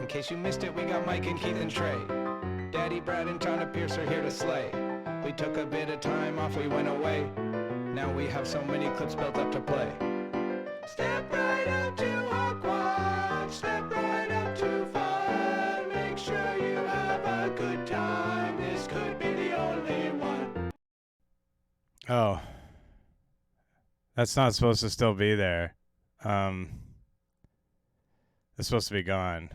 In case you missed it, we got Mike and Keith and Trey. Daddy Brad and John Pierce are here to slay. We took a bit of time off, we went away. Now we have so many clips built up to play. Step right up to Hucccckkkwatch, step right up to fun. Make sure you have a good time, this could be the only one. Oh. That's not supposed to still be there. It's supposed to be gone.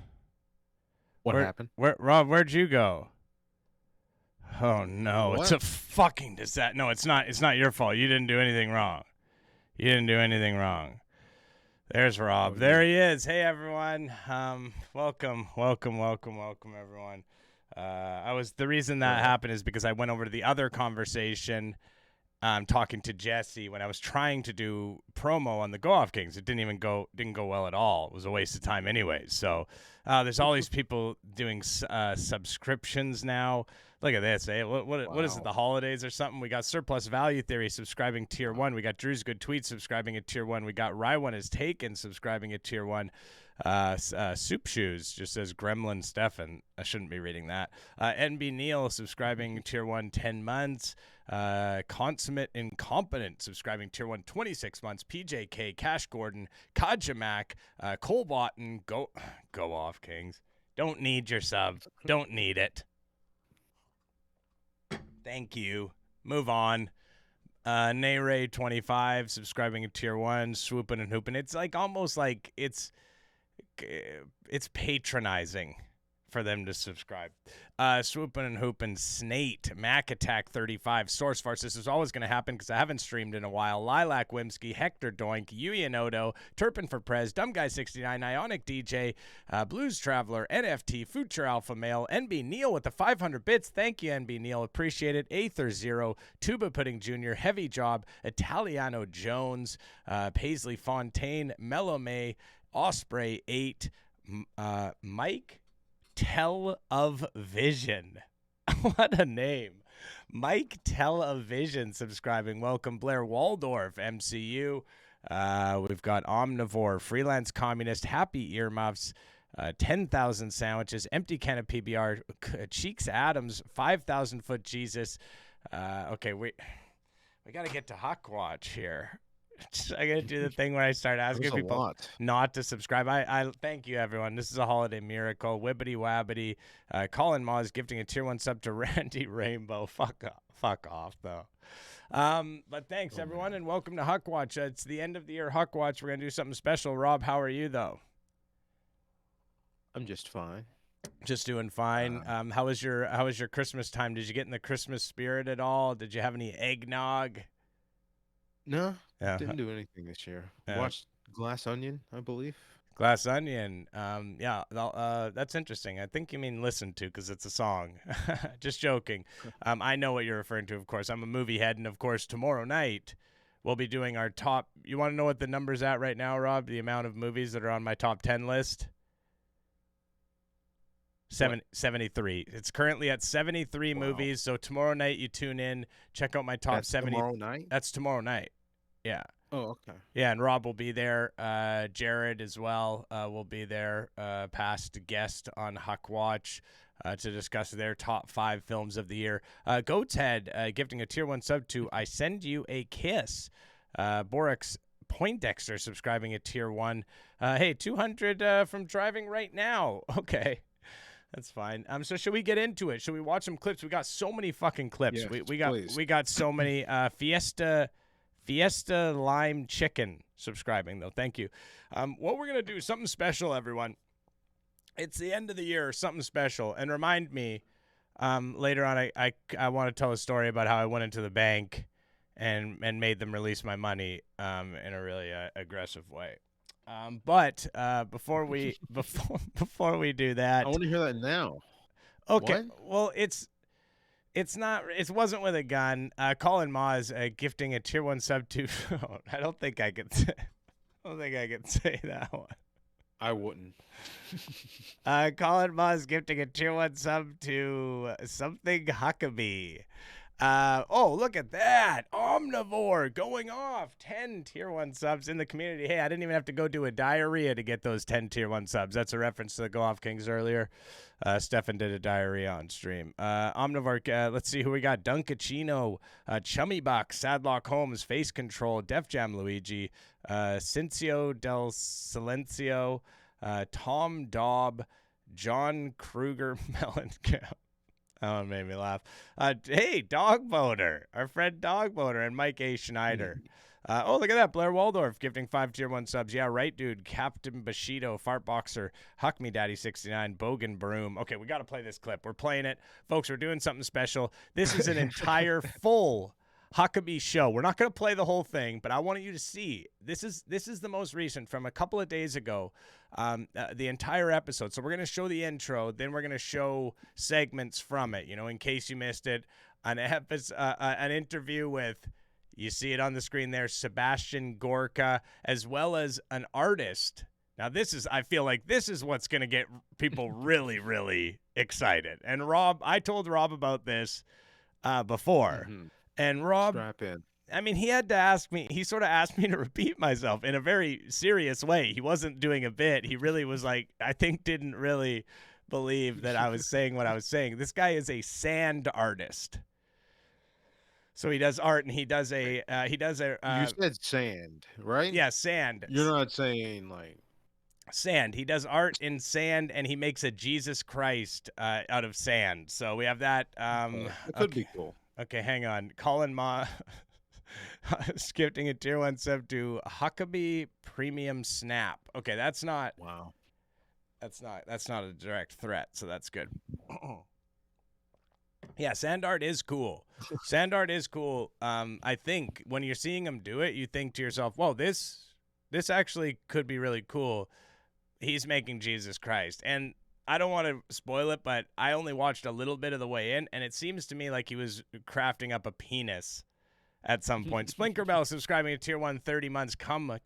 What happened? Rob, where'd you go? Oh no, What? it's a fucking disaster. No, it's not. It's not your fault. You didn't do anything wrong. You didn't do anything wrong. There's Rob. There he is. Hey everyone. Welcome, everyone. The reason that happened is because I went over to the other conversation. Talking to Jesse when I was trying to do promo on the Go Off Kings. It didn't go well at all. It was a waste of time anyways. So there's all these people doing subscriptions now. Look at this. Eh? What is it, the holidays or something? We got Surplus Value Theory subscribing Tier 1. We got Drew's Good Tweets subscribing at Tier 1. We got Rye1 is Taken subscribing at Tier 1. Soup Shoes just says Gremlin Stefan. I shouldn't be reading that. NB Neil subscribing Tier 1 10 months. Consummate Incompetent subscribing Tier 1 26 months. PJK, Cash Gordon, Kajamak, Cole Botton, Go Off Kings. Don't need your sub. Don't need it. Thank you. Move on. Nayray 25 subscribing to Tier 1. Swooping and Hooping. It's like almost like it's patronizing for them to subscribe. Swooping and Hooping, Snate, Mac Attack 35, Source Farce. This is always going to happen because I haven't streamed in a while. Lilac Wimsky, Hector Doink, Yui Odo, Turpin for Prez, Dumb Guy 69, Ionic DJ, Blues Traveler, NFT, Future Alpha Male, NB Neil with the 500 bits. Thank you, NB Neil. Appreciate it. Aether Zero, Tuba Pudding Jr., Heavy Job, Italiano Jones, Paisley Fontaine, Mellow May, Osprey 8, Mike Tell of Vision. What a name. Mike Tell of Vision subscribing. Welcome. Blair Waldorf, MCU. We've got Omnivore, Freelance Communist, Happy Earmuffs, 10,000 Sandwiches, Empty Can of PBR, Cheeks Adams, 5,000 Foot Jesus. Okay, we got to get to Hucccckkkwatch here. I gotta do the thing when I start asking people not to subscribe. I thank you, everyone. This is a holiday miracle. Wibbity wabbity. Colin Moz gifting a Tier 1 sub to Randy Rainbow. Fuck off, though. But thanks, everyone, and welcome to Hucccckkkwatch. It's the end of the year Hucccckkkwatch. We're gonna do something special. Rob, how are you, though? I'm just fine. Just doing fine. How was your Christmas time? Did you get in the Christmas spirit at all? Did you have any eggnog? No, didn't do anything this year. Watched Glass Onion, I believe. Glass Onion. Yeah, that's interesting. I think you mean listen to because it's a song. Just joking. I know what you're referring to, of course. I'm a movie head, and of course, tomorrow night we'll be doing our top. You want to know what the number's at right now, Rob? The amount of movies that are on my top 10 list? 73. It's currently at 73 movies. So tomorrow night you tune in, check out my top 70. Tomorrow night? That's tomorrow night. Yeah. Oh, okay. Yeah, and Rob will be there. Jared as well will be there, past guest on Hucccckkkwatch, to discuss their top 5 films of the year. Goat's Head gifting a Tier 1 sub to I Send You a Kiss. Borax Poindexter subscribing at Tier 1. Hey, 200 from driving right now. Okay. That's fine. So should we get into it? Should we watch some clips? We got so many fucking clips. Yes, we got so many. Fiesta Lime Chicken subscribing though. Thank you. What we're gonna do, something special, everyone. It's the end of the year, something special. And remind me, later on, I want to tell a story about how I went into the bank and made them release my money in a really aggressive way. But before we do that, I want to hear that now. Okay. What? Well, it wasn't with a gun. Colin Moz gifting a Tier 1 sub to I don't think I could say that one. I wouldn't. Colin Moz gifting a Tier 1 sub to Something Huckabee. Oh, look at that. Omnivore going off. 10 tier 1 subs in the community. Hey, I didn't even have to go do a diarrhea to get those 10 tier 1 subs. That's a reference to the Go Off Kings earlier. Stefan did a diarrhea on stream. Omnivore, let's see who we got. Dunkachino, Chummy Buck, Sadlock Holmes, Face Control, Def Jam Luigi, Cincio del Silencio, Tom Daub, John Kruger, Mellencamp. Oh, it made me laugh. Hey, Dog Boater, our friend Dog Boater, and Mike A. Schneider. Oh, look at that. Blair Waldorf gifting 5 tier 1 subs. Yeah, right, dude. Captain Bushido, Fartboxer, Huck Me Daddy 69, Bogan Broom. Okay, we got to play this clip. We're playing it. Folks, we're doing something special. This is an entire full Huckabee show. We're not going to play the whole thing, but I wanted you to see. This is the most recent from a couple of days ago, the entire episode. So we're going to show the intro, then we're going to show segments from it, in case you missed it. An interview with, you see it on the screen there, Sebastian Gorka, as well as an artist. Now I feel like this is what's going to get people really, really excited. And Rob, I told Rob about this before. Mm-hmm. And Rob, strap in. I mean, he had to ask me. He sort of asked me to repeat myself in a very serious way. He wasn't doing a bit. He really was like, I think didn't really believe that I was saying what I was saying. This guy is a sand artist. So he does art, and he does a. You said sand, right? Yeah, sand. You're not saying like sand. He does art in sand, and he makes a Jesus Christ out of sand. So we have that. It could be cool. Okay, hang on. Colin Ma gifting a tier 1 sub to Huckabee Premium Snap. Okay, that's not. Wow. That's not a direct threat, so that's good. Yeah, sand art is cool. Sand art is cool. I think when you're seeing him do it, you think to yourself, "Whoa, this actually could be really cool." He's making Jesus Christ, and I don't want to spoil it, but I only watched a little bit of the way in, and it seems to me like he was crafting up a penis at some point. Splinkerbell subscribing to tier 1, 30 months. Come,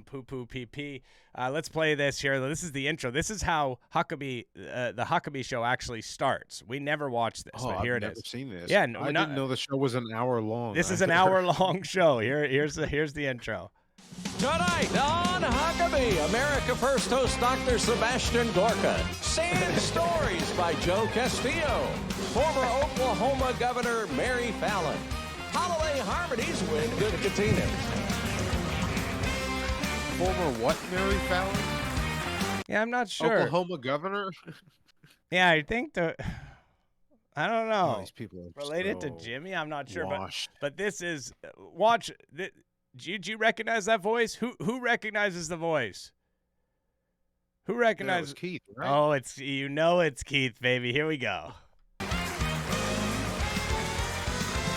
poo-poo, pee-pee. Let's play this here. This is the intro. This is how the Huckabee show actually starts. We never watched this, but here I've it never is. seen this. Yeah, I didn't know the show was an hour long. This is an hour-long show. Here's the intro. Tonight on Huckabee, America First host Dr. Sebastian Gorka. Sand Stories by Joe Castillo. Former Oklahoma Governor Mary Fallon. Holiday Harmonies with Good Katina. Former what, Mary Fallon? Yeah, I'm not sure. Oklahoma governor? Yeah, I think I don't know. Oh, these people are related so to Jimmy. I'm not sure, washed. but this is watch. Do you recognize that voice? Who recognizes the voice? Who recognizes Keith? Right? Oh, it's Keith, baby. Here we go.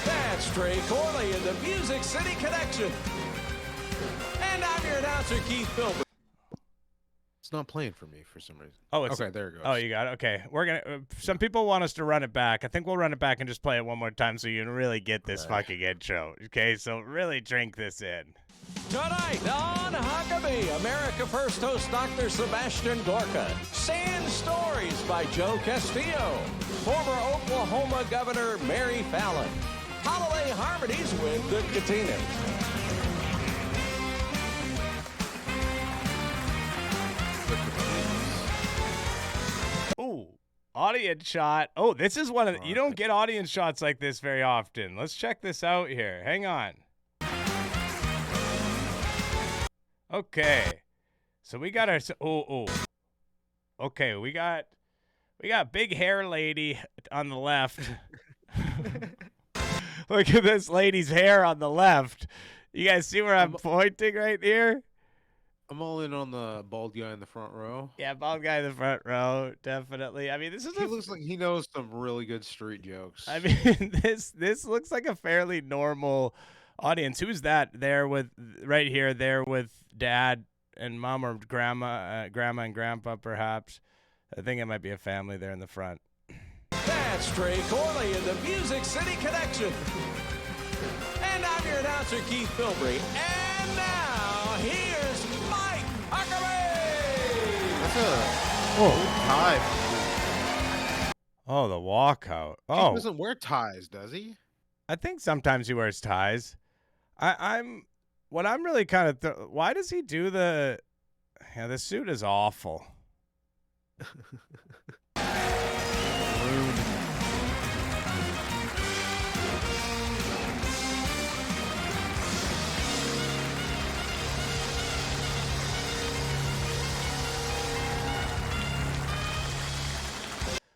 That's Trey Corley in the Music City Connection. And I'm your announcer, Keith Philbert. It's not playing for me for some reason. Oh, it's okay. There it goes. Oh, you got it. Okay, we're gonna. Some people want us to run it back. I think we'll run it back and just play it one more time so you can really get this fucking intro. Okay, so really drink this in. Tonight on Huckabee, America First host Dr. Sebastian Gorka. Sand Stories by Joe Castillo. Former Oklahoma Governor Mary Fallon. Holiday Harmonies with Good Katina. Ooh, audience shot. Oh, this is one of you don't get audience shots like this very often. Let's check this out here. Hang on. Okay. So we got our Okay, we got big hair lady on the left. Look at this lady's hair on the left. You guys see where I'm pointing right here? I'm all in on the bald guy in the front row. Yeah, bald guy in the front row, definitely. I mean, He looks like he knows some really good street jokes. I mean, this looks like a fairly normal audience. Who's that there with right here? There with dad and mom or grandma and grandpa, perhaps. I think it might be a family there in the front. That's Trey Corley in the Music City Connection. And I'm your announcer, Keith Philbert. And now, here's Mike Huckabee! That's a tie. Oh, the walkout. He Oh, doesn't wear ties, does he? I think sometimes he wears ties. What I'm really kind of why does he do the? Yeah, the suit is awful.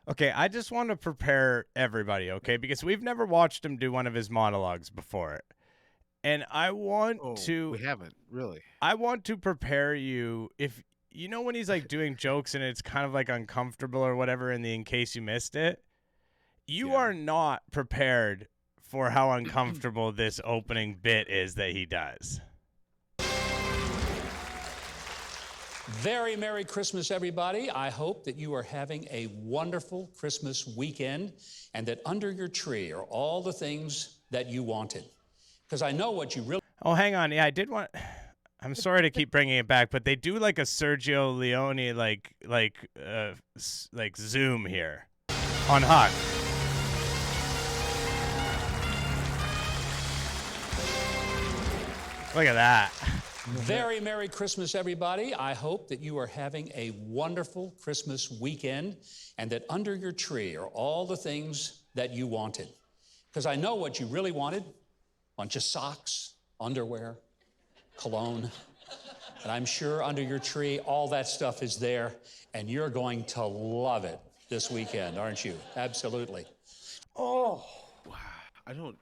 Okay, I just want to prepare everybody, okay? Because we've never watched him do one of his monologues before. And I want We haven't, really. I want to prepare you if you know when he's like doing jokes and it's kind of like uncomfortable or whatever in case you missed it. You are not prepared for how uncomfortable this opening bit is that he does. Very Merry Christmas, everybody. I hope that you are having a wonderful Christmas weekend and that under your tree are all the things that you wanted. Because I know what you really... Oh, hang on. Yeah, I did want... I'm sorry to keep bringing it back, but they do like a Sergio Leone like zoom here on Huck. Look at that. Very Merry Christmas, everybody. I hope that you are having a wonderful Christmas weekend and that under your tree are all the things that you wanted. Because I know what you really wanted. Bunch of socks, underwear, cologne. And I'm sure under your tree, all that stuff is there, and you're going to love it this weekend, aren't you? Absolutely. Oh. Wow. I don't...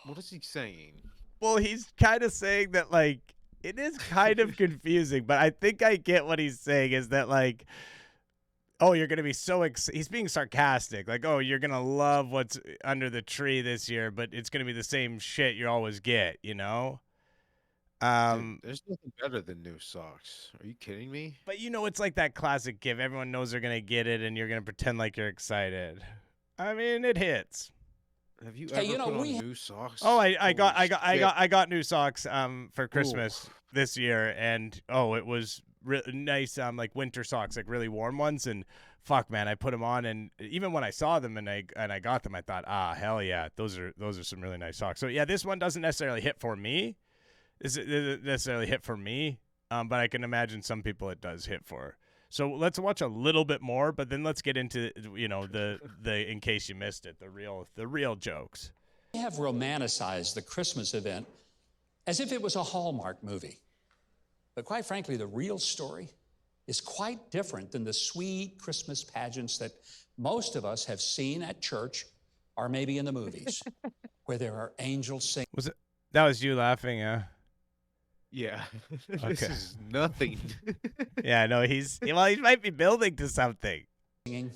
What is he saying? Well, he's kind of saying that, like, it is kind of confusing, but I think I get what he's saying is that, like, oh, you're going to be so he's being sarcastic. Like, oh, you're going to love what's under the tree this year, but it's going to be the same shit you always get, you know? Dude, there's nothing better than new socks. Are you kidding me? But, you know, it's like that classic gif. Everyone knows they're going to get it, and you're going to pretend like you're excited. I mean, it hits. Have you ever put on new socks? Oh, I got new socks for Christmas this year, and it was nice like winter socks, like really warm ones, and fuck man, I put them on, and even when I saw them and I got them, I thought, hell yeah, those are some really nice socks. So yeah, this one doesn't necessarily hit for me. It doesn't necessarily hit for me, but I can imagine some people it does hit for. So let's watch a little bit more, but then let's get into the in case you missed it, the real jokes. We have romanticized the Christmas event as if it was a Hallmark movie. But quite frankly, the real story is quite different than the sweet Christmas pageants that most of us have seen at church or maybe in the movies, where there are angels singing. That was you laughing, yeah? Yeah. Okay. This is nothing. Yeah, no, he might be building to something. And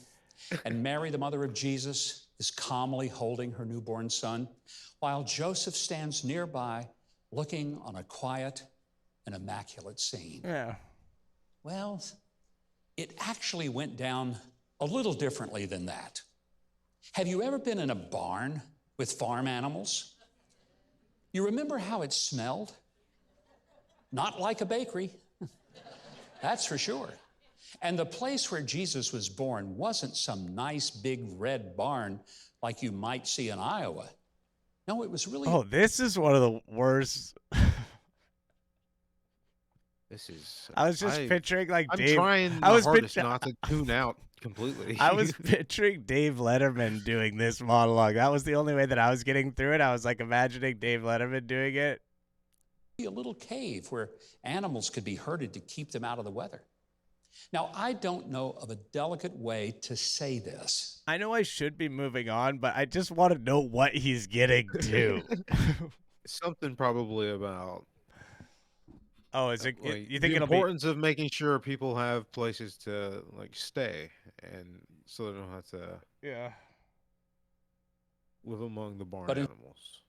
Mary, the mother of Jesus, is calmly holding her newborn son, while Joseph stands nearby looking on a quiet and immaculate scene. Yeah. Well, it actually went down a little differently than that. Have you ever been in a barn with farm animals? You remember how it smelled? Not like a bakery, that's for sure. And the place where Jesus was born wasn't some nice big red barn like you might see in Iowa. No, it was really... Oh, this is one of the worst. I was just picturing like I'm Dave. trying the hardest not to tune out completely. I was picturing Dave Letterman doing this monologue. That was the only way that I was getting through it. I was like imagining Dave Letterman doing it. A little cave where animals could be herded to keep them out of the weather. Now, I don't know of a delicate way to say this. I know I should be moving on, but I just want to know what he's getting to. Something probably about... Oh, is it? Like, you think the it'll be importance of making sure people have places to like stay, and so they don't have to live among the barn animals.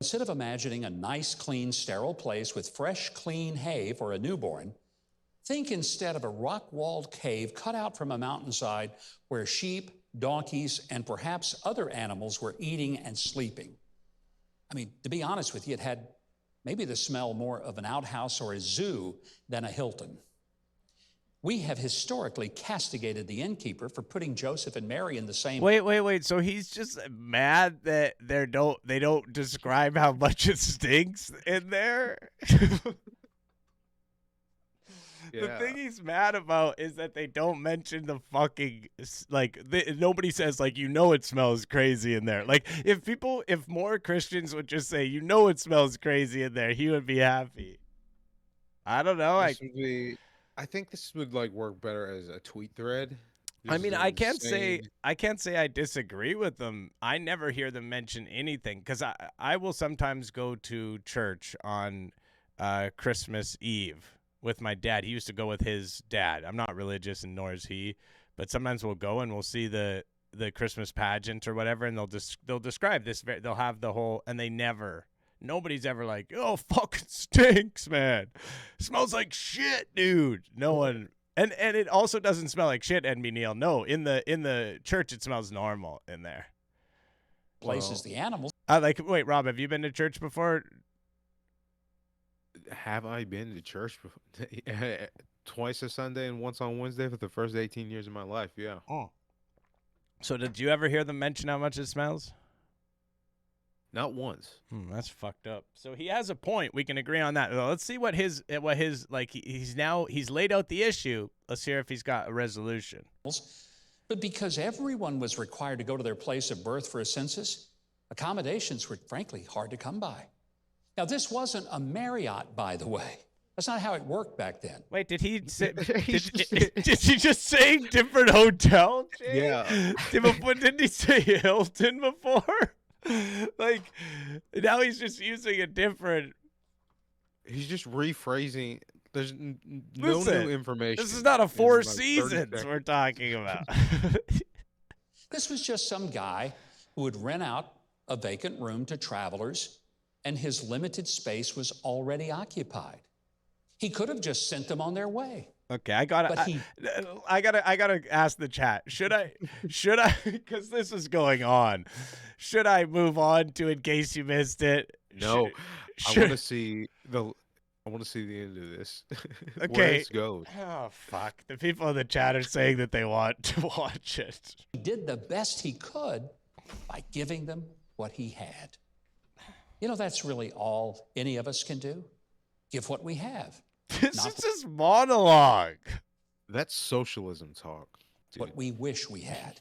Instead of imagining a nice, clean, sterile place with fresh, clean hay for a newborn, think instead of a rock-walled cave cut out from a mountainside where sheep, donkeys, and perhaps other animals were eating and sleeping. I mean, to be honest with you, it had maybe the smell more of an outhouse or a zoo than a Hilton. We have historically castigated the innkeeper for putting Joseph and Mary in the same. Wait. So he's just mad that they don't describe how much it stinks in there. The thing he's mad about is that they don't mention the fucking, like, nobody says, like, it smells crazy in there. Like, if more Christians would just say, it smells crazy in there, he would be happy. I don't know. I think this would like work better as a tweet thread. I mean, I can't say I disagree with them. I never hear them mention anything because I will sometimes go to church on Christmas Eve with my dad. He used to go with his dad. I'm not religious, and nor is he, but sometimes we'll go and we'll see the Christmas pageant or whatever, and they'll describe this. They'll have the whole, and nobody's ever like, oh, fucking stinks, man. Smells like shit, dude. No one, and it also doesn't smell like shit, NB Neil. No, in the church it smells normal in there. Places the animals. Wait, Rob, have you been to church before? Have I been to church twice a Sunday and once on Wednesday for the first 18 years of my life? Yeah. Oh. So did you ever hear them mention how much it smells? Not once. That's fucked up. So he has a point. We can agree on that. Well, let's see what his like. He's laid out the issue. Let's hear if he's got a resolution. But because everyone was required to go to their place of birth for a census, accommodations were frankly hard to come by. Now, this wasn't a Marriott, by the way. That's not how it worked back then. Wait, did he say? Did he just say different hotel? Jay? Yeah. Didn't he say Hilton before? Like, now he's just using a different. He's just rephrasing. There's no new information. This is not a Four Seasons we're talking about. This was just some guy who would rent out a vacant room to travelers, and his limited space was already occupied. He could have just sent them on their way. Okay, I gotta ask the chat. Should I, because this is going on. Should I move on to in case you missed it? No, I want to see the end of this. Okay, where this goes. Oh fuck! The people in the chat are saying that they want to watch it. He did the best he could by giving them what he had. That's really all any of us can do. Give what we have. This is just monologue. That's socialism talk. Dude. What we wish we had.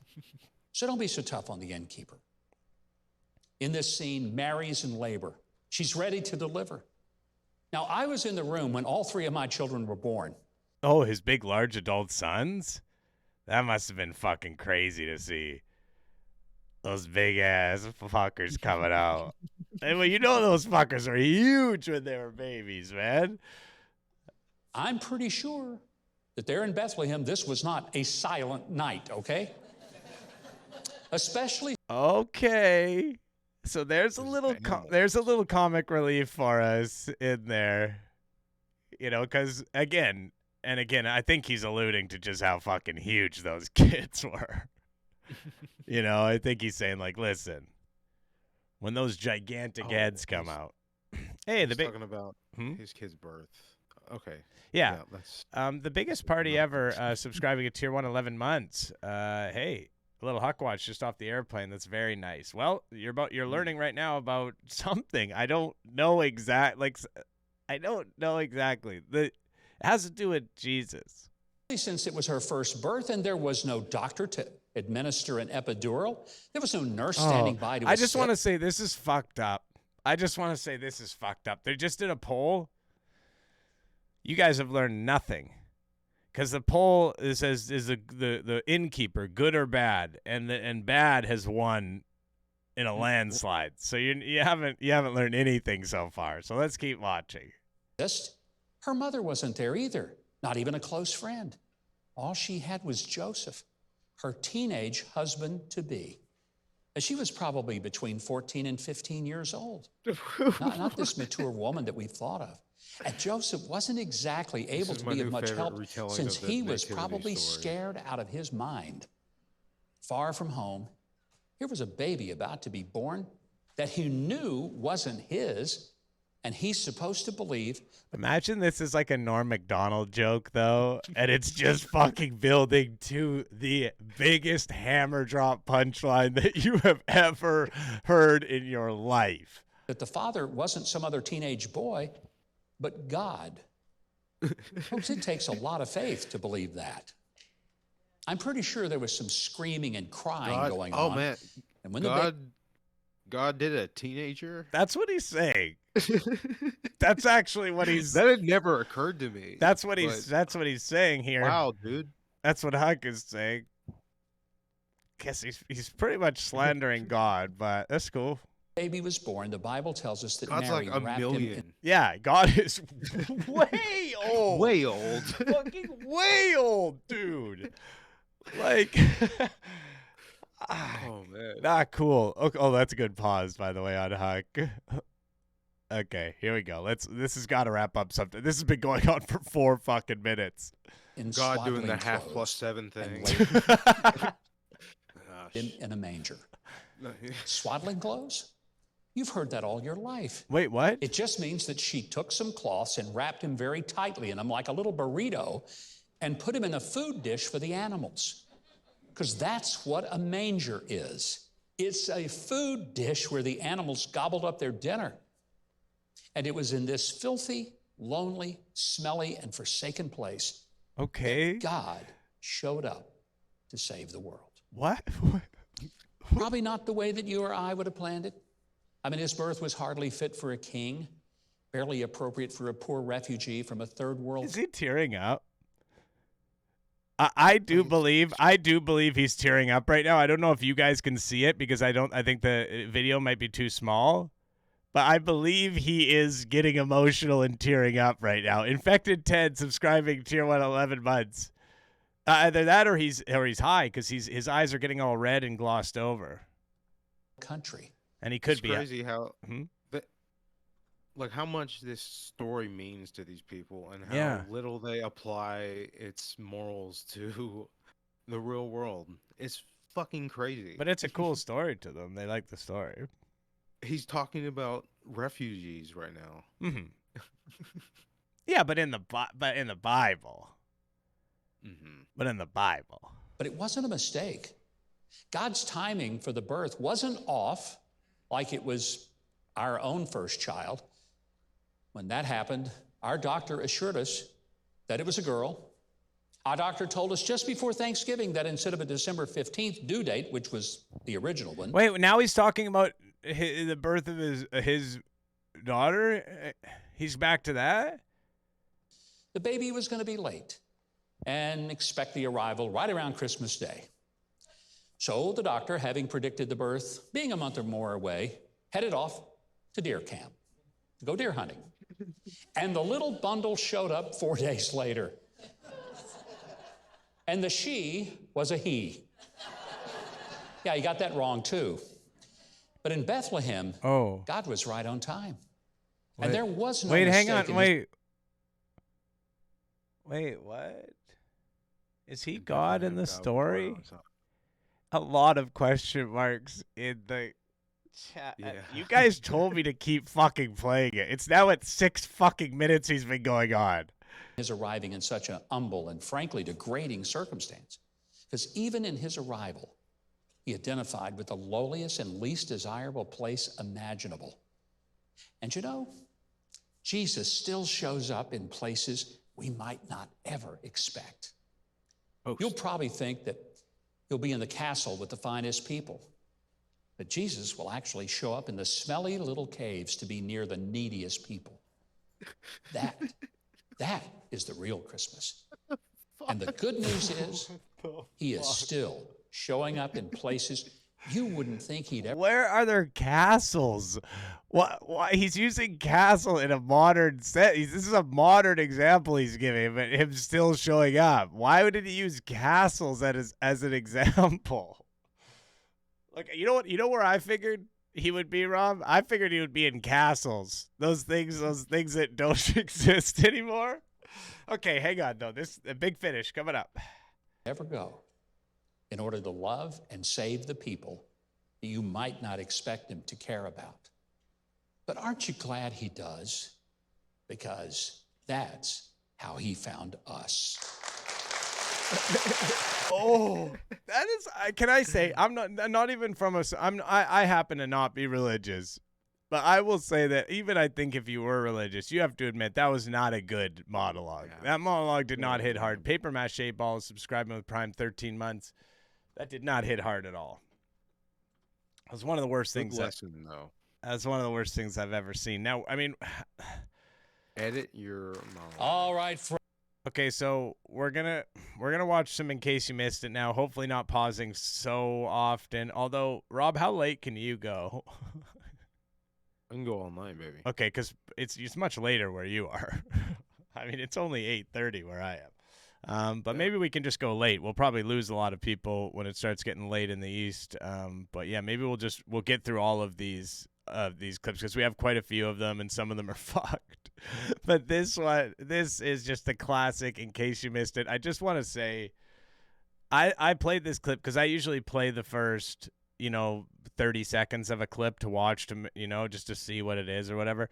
So don't be so tough on the innkeeper. In this scene, Mary's in labor. She's ready to deliver. Now, I was in the room when all three of my children were born. Oh, his big, large adult sons? That must have been fucking crazy to see. Those big-ass fuckers coming out. And well, those fuckers were huge when they were babies, man. I'm pretty sure that there in Bethlehem, this was not a silent night, okay? Especially. Okay. So there's a little comic relief for us in there. Because again, I think he's alluding to just how fucking huge those kids were. I think he's saying, like, listen, when those gigantic heads come out. Hey, he's talking about his kid's birth. Okay. Yeah. The biggest party ever, subscribing to Tier 1 11 months. Hey, a little Hucccckkkwatch just off the airplane. That's very nice. Well, you're learning right now about something. I don't know exactly. It has to do with Jesus. Since it was her first birth and there was no doctor to administer an epidural, there was no nurse standing by to assist. I just want to say this is fucked up. They just did a poll. You guys have learned nothing. Because the poll says is the innkeeper good or bad, and bad has won in a landslide. So you haven't learned anything so far. So let's keep watching. Her mother wasn't there either, not even a close friend. All she had was Joseph, her teenage husband-to-be. And she was probably between 14 and 15 years old. Not this mature woman that we've thought of. And Joseph wasn't exactly able to be of much help since he was probably scared out of his mind. Far from home, here was a baby about to be born that he knew wasn't his, And he's supposed to believe. Imagine this is like a Norm Macdonald joke, though, and it's just fucking building to the biggest hammer drop punchline that you have ever heard in your life. That the father wasn't some other teenage boy, but God. Folks, it takes a lot of faith to believe that. I'm pretty sure there was some screaming and crying going on. Oh, man. And when God did a teenager? That's what he's saying. That's actually what he's. That had never occurred to me. That's what he's saying here. Wow, dude. That's what Huck is saying. Guess he's pretty much slandering God, but that's cool. baby was born, the Bible tells us that God's Mary like a wrapped him in. million. Yeah, God is way old. Way old. Fucking way old, dude. Like, Oh man. not cool. Okay, oh, that's a good pause, by the way, on Huck. Okay, here we go. This has got to wrap up something. This has been going on for 4 fucking minutes. In God doing the swaddling 1/2 + 7 and thing. laid in a manger. Swaddling clothes? You've heard that all your life. Wait, what? It just means that she took some cloths and wrapped him very tightly in them like a little burrito and put him in a food dish for the animals. Because that's what a manger is. It's a food dish where the animals gobbled up their dinner. And it was in this filthy, lonely, smelly, and forsaken place Okay. God showed up to save the world. What? Probably not the way that you or I would have planned it. I mean, his birth was hardly fit for a king, barely appropriate for a poor refugee from a third world. Is he tearing up? I do believe he's tearing up right now. I don't know if you guys can see it because I think the video might be too small. But I believe he is getting emotional and tearing up right now. Infected Ted subscribing tier 1 11 months. Either that or he's high because his eyes are getting all red and glossed over. Country. And he could It's be crazy how Hmm? like how much this story means to these people and how Yeah. little they apply its morals to the real world. It's fucking crazy. But it's a cool story to them. They like the story. He's talking about refugees right now. Mm-hmm. Yeah, but in the Bible. Mm-hmm. But in the Bible. But it wasn't a mistake. God's timing for the birth wasn't off like it was our own first child. When that happened, our doctor assured us that it was a girl. Our doctor told us just before Thanksgiving that instead of a December 15th due date, which was the original one. Wait, now he's talking about the birth of his daughter? He's back to that? The baby was going to be late and expect the arrival right around Christmas Day. So the doctor, having predicted the birth being a month or more away, headed off to deer camp to go deer hunting. And the little bundle showed up 4 days later. And the she was a he. Yeah, you got that wrong too. But in Bethlehem, Oh. God was right on time. Wait. And there was no Wait, hang mistake on. in his- Wait, what? Is he God in the God was story? right on time. A lot of question marks in the chat. Yeah. You guys told me to keep fucking playing it. It's now at 6 fucking minutes he's been going on. his arriving in such an humble and frankly degrading circumstance. Because even in his arrival, he identified with the lowliest and least desirable place imaginable. And you know, Jesus still shows up in places we might not ever expect. You'll probably think that he'll be in the castle with the finest people. But Jesus will actually show up in the smelly little caves to be near the neediest people. That is the real Christmas. And the good news is, he is still showing up in places you wouldn't think he'd ever. Where are there castles? Why he's using castle in a modern set? This is a modern example he's giving, but him still showing up. Why did he use castles as an example? Like, you know where I figured he would be, Rob? I figured he would be in castles. Those things that don't exist anymore. Okay, hang on though. A big finish coming up. Ever go in order to love and save the people that you might not expect him to care about. But aren't you glad he does? Because that's how he found us. Oh, that is. Can I say I'm not even from a. I happen to not be religious, but I will say that even I think if you were religious, you have to admit that was not a good monologue. Yeah. That monologue did not hit hard. Paper Mache Balls subscribing with Prime 13 months. That did not hit hard at all. It was one of the worst Good things. lesson, though. That's one of the worst things I've ever seen. Now, I mean, Edit your monologue. All right, okay, so we're gonna watch some in case you missed it now. Hopefully not pausing so often. Although, Rob, how late can you go? I can go all night, baby. Okay, because it's much later where you are. I mean, it's only 8:30 where I am. But maybe we can just go late. We'll probably lose a lot of people when it starts getting late in the East. But yeah, maybe we'll get through all of these clips because we have quite a few of them and some of them are fucked. But this is just a classic in case you missed it. I just want to say I played this clip because I usually play the first 30 seconds of a clip to watch just to see what it is or whatever.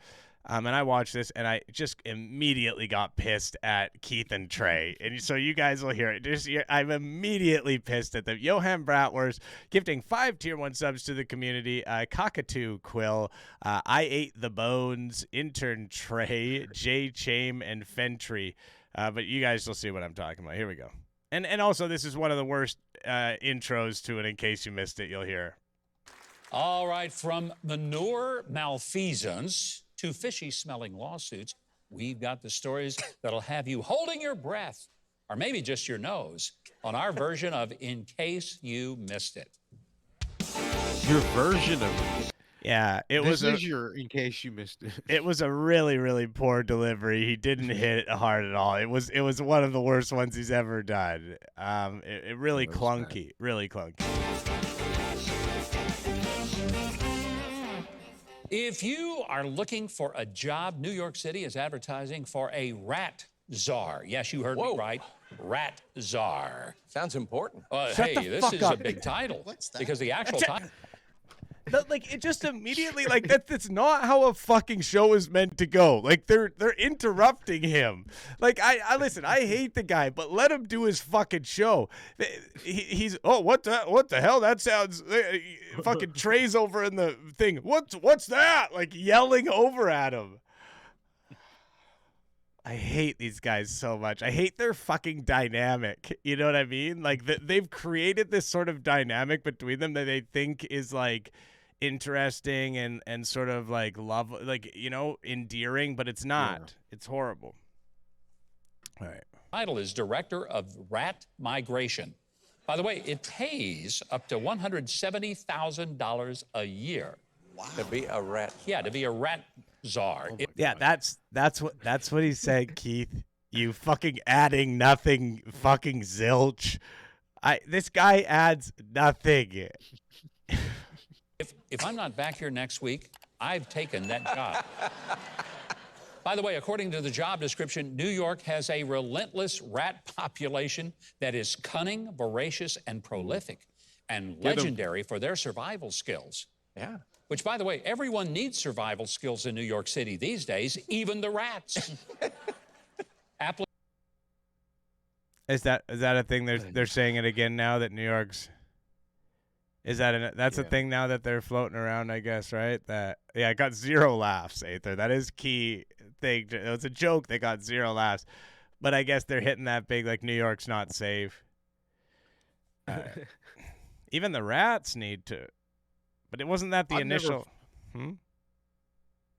And I watched this, and I just immediately got pissed at Keith and Trey. And so you guys will hear it. I'm immediately pissed at them. Johan Bratwurst gifting 5 Tier 1 subs to the community. Cockatoo Quill, I Ate the Bones, Intern Trey, Jay Chame, and Fentry. But you guys will see what I'm talking about. Here we go. And also, this is one of the worst intros to it in case you missed it. You'll hear. All right, from manure malfeasance to fishy-smelling lawsuits, we've got the stories that'll have you holding your breath, or maybe just your nose, on our version of In Case You Missed It. Your version of it. Yeah, This is your in case you missed it. It was a really, really poor delivery. He didn't hit it hard at all. It was one of the worst ones he's ever done. It really clunky, really clunky. If you are looking for a job, New York City is advertising for a rat czar. Yes, you heard me right. Rat czar. Sounds important. Shut the this fuck is up. a big title. Because the actual title. Like it just immediately that's not how a fucking show is meant to go. Like they're interrupting him. Like I listen, I hate the guy, but let him do his fucking show. He's what the hell? That sounds fucking Trey's over in the thing. What's that? Like yelling over at him. I hate these guys so much. I hate their fucking dynamic. You know what I mean? Like they've created this sort of dynamic between them that they think is like interesting and sort of like love, like, endearing, but it's not. Yeah. It's horrible. All right. Title is Director of Rat Migration. By the way, it pays up to $170,000 a year. Wow. To be a rat. Yeah, to be a rat czar. Yeah, that's what he said, Keith. You fucking adding nothing, fucking zilch. This guy adds nothing. If I'm not back here next week, I've taken that job. By the way, according to the job description, New York has a relentless rat population that is cunning, voracious, and prolific, and legendary for their survival skills. Yeah. Which, by the way, everyone needs survival skills in New York City these days, even the rats. Is that a thing? They're saying it again now that New York's. Is that's a thing now that they're floating around? I guess, right? I got 0 laughs, Aether. That is key thing. It was a joke. They got 0 laughs, but I guess they're hitting that big. Like New York's not safe. Even the rats need to. But it wasn't that the initial.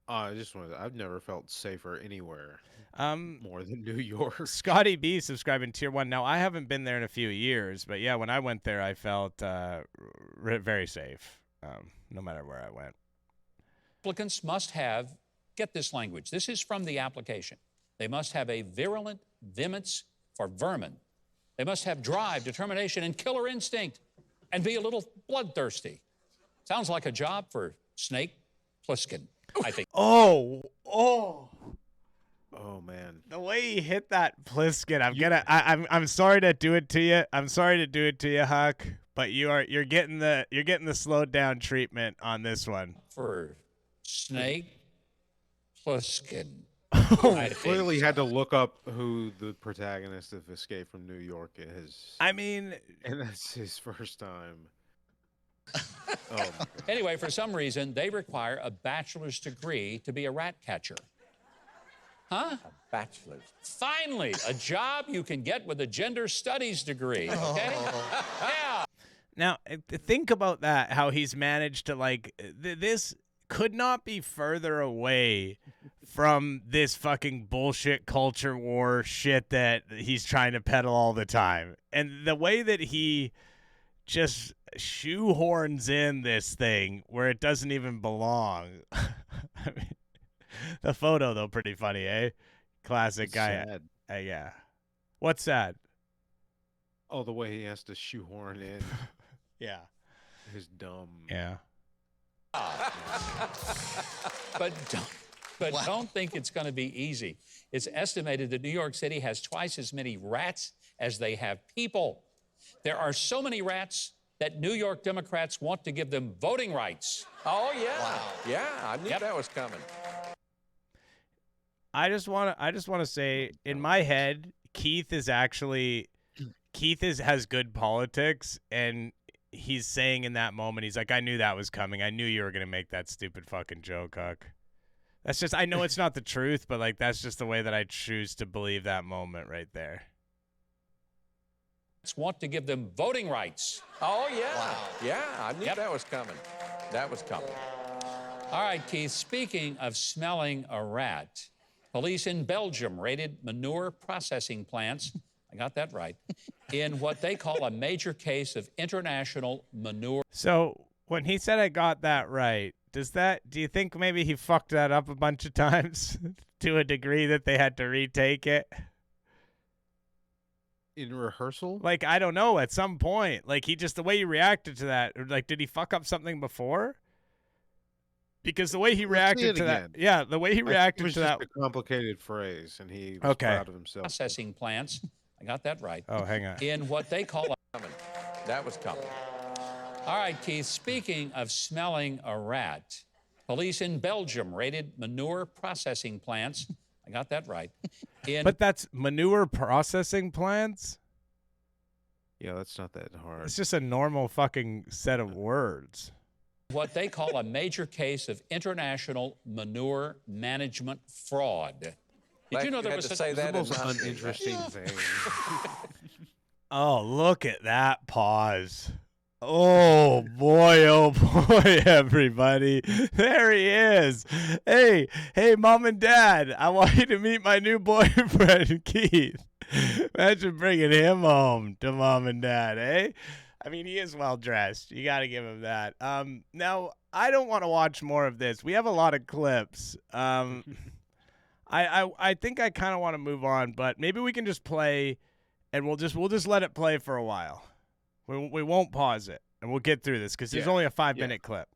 I've never felt safer anywhere. More than New York. Scotty B subscribing Tier 1. Now, I haven't been there in a few years, but yeah, when I went there, I felt very safe, no matter where I went. Applicants must have, get this language, this is from the application. They must have a virulent vehemence for vermin. They must have drive, determination, and killer instinct, and be a little bloodthirsty. Sounds like a job for Snake Plissken, I think. Oh man, the way he hit that Plissken, I'm sorry to do it to you. I'm sorry to do it to you, Huck. But you're getting the slowed down treatment on this one. For Snake Pluskin. Clearly had to look up who the protagonist of Escape from New York is. I mean, And that's his first time. Oh my God. Anyway, for some reason, they require a bachelor's degree to be a rat catcher. Huh? Bachelor's. Finally, a job you can get with a gender studies degree, okay? Yeah. now think about that. How he's managed to like this could not be further away from this fucking bullshit culture war shit that he's trying to peddle all the time, and the way that he just shoehorns in this thing where it doesn't even belong. I mean, the photo though, pretty funny, eh? Classic It's guy. sad. Yeah. What's sad? Oh, the way he has to shoehorn in Yeah. his dumb. Yeah. But don't think it's going to be easy. It's estimated that New York City has twice as many rats as they have people. There are so many rats that New York Democrats want to give them voting rights. Oh, yeah. Yeah, I knew that was coming. I just want to say, in my head, Keith has good politics, and he's saying in that moment, he's like, I knew that was coming. I knew you were gonna make that stupid fucking joke, Huck. That's just, I know it's not the truth, but like that's just the way that I choose to believe that moment right there. Want to give them voting rights. Oh, yeah. Yeah, I knew that was coming. That was coming. All right, Keith, speaking of smelling a rat, police in Belgium raided manure processing plants, I got that right, in what they call a major case of international manure. So when he said I got that right, do you think maybe he fucked that up a bunch of times to a degree that they had to retake it? In rehearsal? Like, I don't know, at some point. Like, the way he reacted to that, or like, did he fuck up something before? Because the way he reacted to that, yeah, the way he reacted to that. It was just a complicated phrase, and he was proud of himself. Processing plants, I got that right. Oh, hang on. In what they call a... That was coming. All right, Keith, speaking of smelling a rat, police in Belgium raided manure processing plants, I got that right. But that's manure processing plants? Yeah, that's not that hard. It's just a normal fucking set of words. What they call a major case of international manure management fraud. Did you know there was to such say It's the that most in uninteresting thing. Oh, look at that pause. Oh boy, everybody. There he is. Hey, mom and dad, I want you to meet my new boyfriend, Keith. Imagine bringing him home to mom and dad, eh? I mean, he is well dressed. You got to give him that. Now, I don't want to watch more of this. We have a lot of clips. I think I kind of want to move on, but maybe we can just play, and we'll just let it play for a while. We won't pause it, and we'll get through this because there's only a 5-minute clip.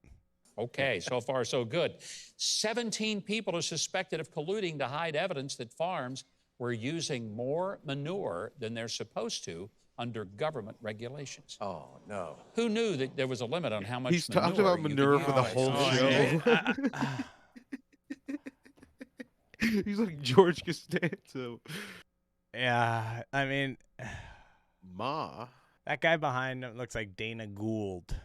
Okay, so far so good. 17 people are suspected of colluding to hide evidence that farms were using more manure than they're supposed to under government regulations. Oh, no. Who knew that there was a limit on how much He's manure talked about you could manure for the use? whole Oh, show. He's like George Costanza. Yeah, I mean, Ma. that guy behind him looks like Dana Gould.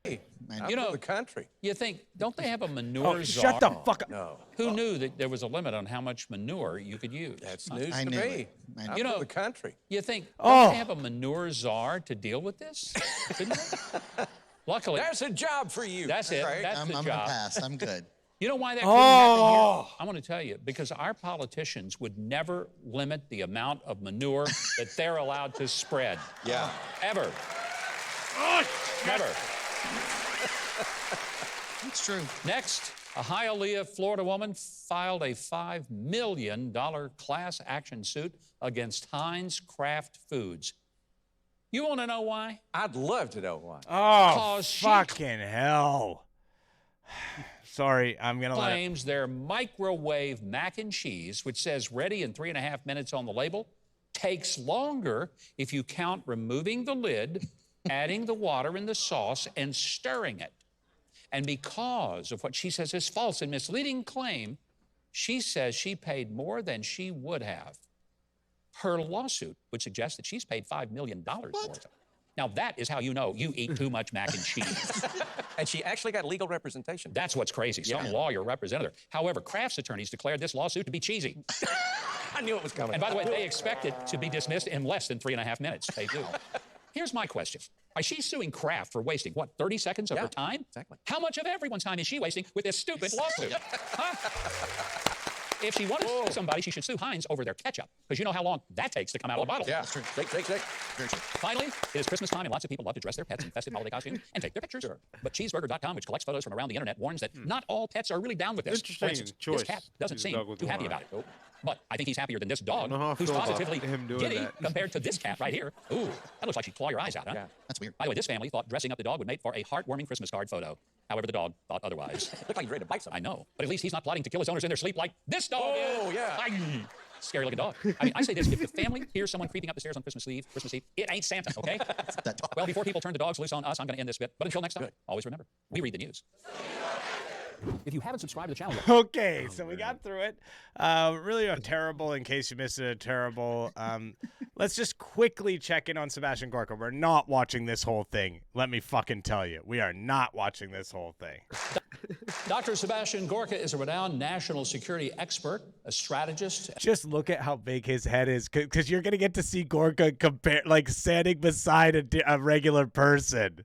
Hey, You know, the country. You think, don't they have a manure czar? Shut the fuck up. No. Who knew that there was a limit on how much manure you could use? That's news I to knew me. it. I I'm You know- from the country. You think, Oh. don't they have a manure czar to deal with this? Didn't they? Luckily, There's a job for you. that's it. Craig. That's I'm the gonna job. pass. I'm good. You know why that couldn't happen Oh. here? I want to tell you, because our politicians would never limit the amount of manure that they're allowed to spread. Yeah. Ever. Never. It's true. Next, a Hialeah, Florida woman filed a $5 million class action suit against Heinz Kraft Foods. You want to know why? I'd love to know why. Oh, 'Cause she- fucking hell. Sorry, I'm going to let it. Claims their microwave mac and cheese, which says ready in 3.5 minutes on the label, takes longer if you count removing the lid, adding the water in the sauce, and stirring it. And because of what she says is false and misleading claim, She says she paid more than she would have. Her lawsuit would suggest that she's paid $5 million for it. Now, that is how you know you eat too much mac and cheese. And she actually got legal representation. That's what's crazy. Some lawyer represented her. However, Kraft's attorneys declared this lawsuit to be cheesy. I knew it was coming. And by the way, they expect it to be dismissed in less than 3.5 minutes. They do. Here's my question. Is she suing Kraft for wasting, what, 30 seconds of her time? Exactly. How much of everyone's time is she wasting with this stupid lawsuit? Huh? If she wanted to sue somebody, she should sue Heinz over their ketchup, because you know how long that takes to come out of the bottle. Yeah, true. Shake. Very true. Finally, it is Christmas time, and lots of people love to dress their pets in festive holiday costumes and take their pictures. Sure. But Cheeseburger.com, which collects photos from around the internet, warns that not all pets are really down with this. Interesting For instance, choice. this cat doesn't Use a seem dog with too one happy eye. about it. But I think he's happier than this dog, know how I who's feel about positively him doing giddy that. compared to this cat right here. Ooh, that looks like she'd claw your eyes out, huh? Yeah, that's weird. By the way, this family thought dressing up the dog would make for a heartwarming Christmas card photo. However, the dog thought otherwise. Looked like he's ready to bite something. I know, but at least he's not plotting to kill his owners in their sleep like this dog is. Oh, yeah. Ay, scary looking dog. I mean, I say this, if the family hears someone creeping up the stairs on Christmas Eve, it ain't Santa, okay? Well, before people turn the dogs loose on us, I'm going to end this bit. But until next time, always remember, we read the news. If you haven't subscribed to the channel yet. Okay, so we got through it. Really a terrible, in case you missed it, a terrible. Let's just quickly check in on Sebastian Gorka. We're not watching this whole thing. Let me fucking tell you. We are not watching this whole thing. Dr. Sebastian Gorka is a renowned national security expert, a strategist. Just look at how big his head is, because you're going to get to see Gorka standing beside a regular person.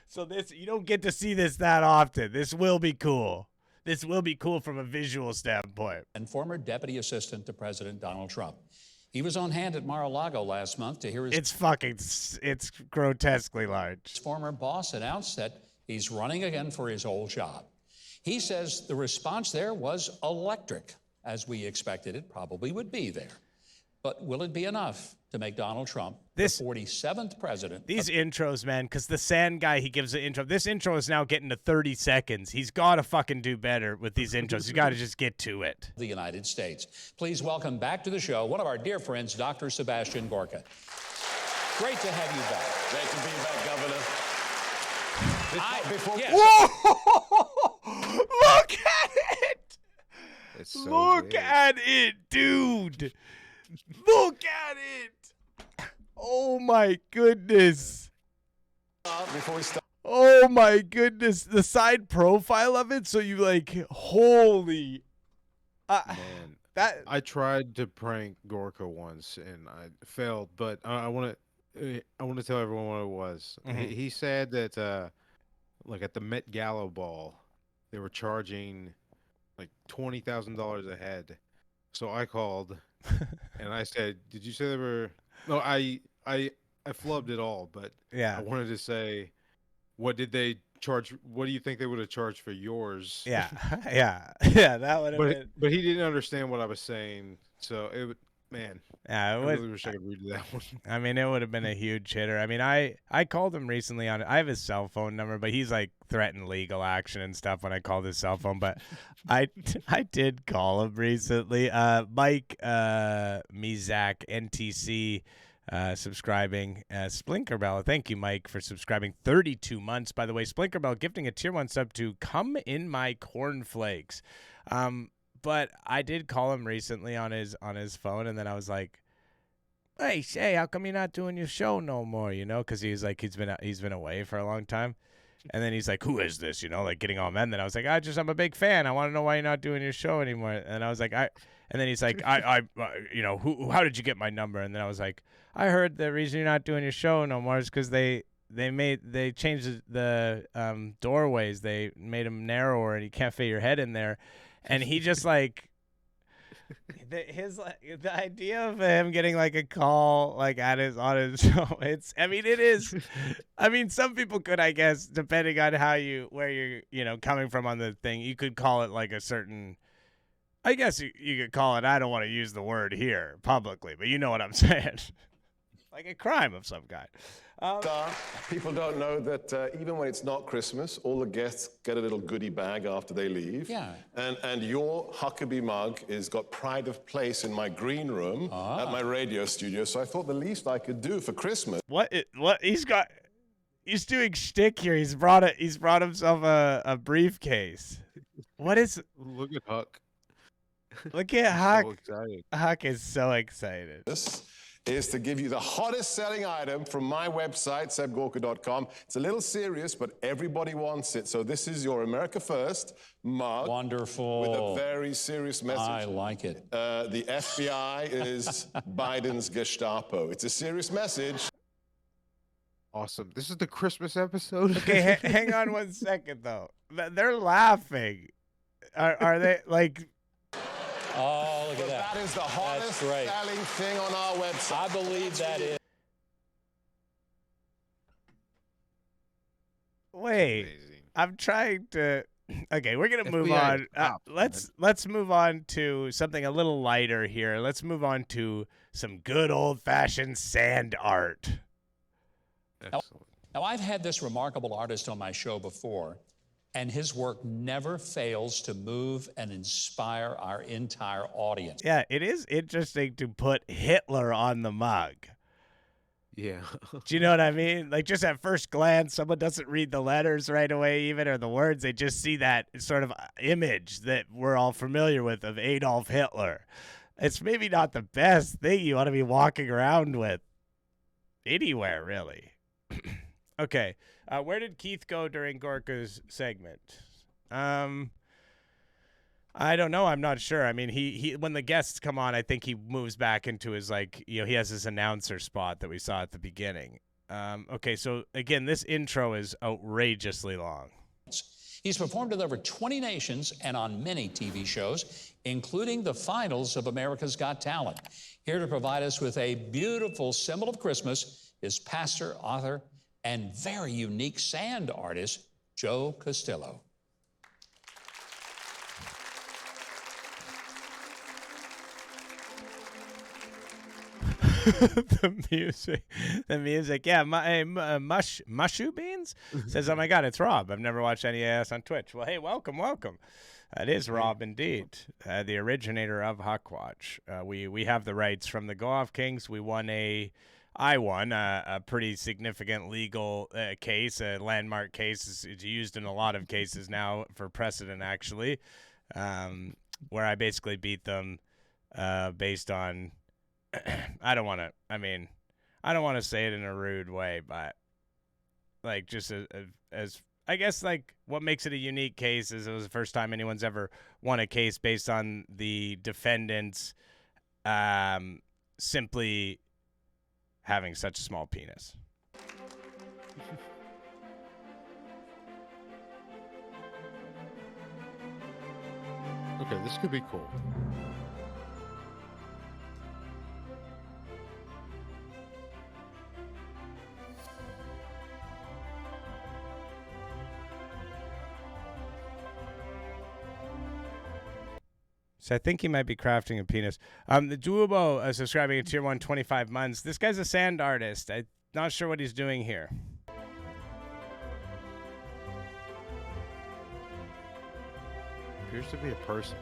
So you don't get to see this that often. This will be cool. This will be cool from a visual standpoint. And former deputy assistant to President Donald Trump. He was on hand at Mar-a-Lago last month to hear his It's grotesquely large. former boss announce that he's running again for his old job. He says the response there was electric, as we expected it probably would be there. But will it be enough to make Donald Trump the 47th president? These intros, man, because the sand guy, he gives the intro. This intro is now getting to 30 seconds. He's got to fucking do better with these intros. He's got to just get to it. The United States. Please welcome back to the show one of our dear friends, Dr. Sebastian Gorka. Great to have you back. Great to be back, Governor. Yes. Whoa! Look at it! It's so Look big. at it, dude! Look at it! Oh my goodness! Before we start, Oh my goodness! The side profile of it, so you like, holy... Man, that I tried to prank Gorka once and I failed, but I want to tell everyone what it was. He said that like at the Met Gala ball, they were charging like $20,000 a head. So I called and I said, "Did you say they were?" No, I flubbed it all, but yeah. I wanted to say, what did they charge? What do you think they would have charged for yours? Yeah, yeah, that would have been. But he didn't understand what I was saying, so it would, man. Yeah, I it would. really wish I could read that one. I mean, it would have been a huge hitter. I mean, I called him recently on. I have his cell phone number, but he's like threatened legal action and stuff when I called his cell phone. But I did call him recently. Mike Mizak NTC. Subscribing Splinkerbell. Thank you, Mike, for subscribing 32 months. By the way, Splinkerbell gifting a tier 1 sub to Come in My Cornflakes. But I did call him recently on his phone, and then I was like, hey, how come you're not doing your show no more? You know, because he's been away for a long time. And then he's like, who is this? You know, like getting all mad. And then I was like, I'm a big fan. I want to know why you're not doing your show anymore. And I was like, and then he's like, you know, how did you get my number? And then I was like, I heard the reason you're not doing your show no more is because they changed the doorways. They made them narrower and you can't fit your head in there. And he just like, the idea of him getting like a call like on his show, it is. I mean, some people could, I guess, depending on where you're coming from on the thing, you could call it like a certain. I guess you could call it. I don't want to use the word here publicly, but you know what I'm saying. Like a crime of some kind. people don't know that even when it's not Christmas, all the guests get a little goodie bag after they leave. Yeah. And your Huckabee mug is got pride of place in my green room at my radio studio. So I thought the least I could do for Christmas. What he's doing shtick here. He's brought himself a briefcase. What is? Look at Huck. Look at So Huck. excited. Huck is so excited. This is to give you the hottest selling item from my website, sebgorka.com. It's a little serious, but everybody wants it. So this is your America First mug. Wonderful. With a very serious message. I like it. The FBI is Biden's Gestapo. It's a serious message. Awesome. This is the Christmas episode. Okay, hang on 1 second though. They're laughing. Are they like? Oh, look at that. That is the hottest right. selling thing on our website. I believe that is. Wait, Amazing. I'm trying to. Okay, we're gonna move FBI on. is top, Let's move on to something a little lighter here. Let's move on to some good old-fashioned sand art. Excellent. Now, I've had this remarkable artist on my show before, and his work never fails to move and inspire our entire audience. Yeah, it is interesting to put Hitler on the mug. Yeah. Do you know what I mean? Like, just at first glance, someone doesn't read the letters right away, even, or the words. They just see that sort of image that we're all familiar with of Adolf Hitler. It's maybe not the best thing you want to be walking around with anywhere, really. Okay. Where did Keith go during Gorka's segment? I don't know. I'm not sure. I mean, he when the guests come on, I think he moves back into his, like, you know, he has his announcer spot that we saw at the beginning. Okay, so again, this intro is outrageously long. He's performed in over 20 nations and on many TV shows, including the finals of America's Got Talent. Here to provide us with a beautiful symbol of Christmas is pastor, author, and very unique sand artist, Joe Castillo. the music, yeah. Mushu Beans says, "Oh my God, it's Rob. I've never watched any AS on Twitch." Well, hey, welcome. It is Rob indeed, the originator of Hucccckkkwatch. We have the rights from the Go Off Kings. I won a pretty significant legal case, a landmark case. It's used in a lot of cases now for precedent, actually, where I basically beat them based on. I don't want to say it in a rude way, but like just as I guess like what makes it a unique case is it was the first time anyone's ever won a case based on the defendants simply having such a small penis. Okay, this could be cool. So I think he might be crafting a penis. The Duobo subscribing to Tier 1 25 months. This guy's a sand artist. I'm not sure what he's doing here. Appears to be a person.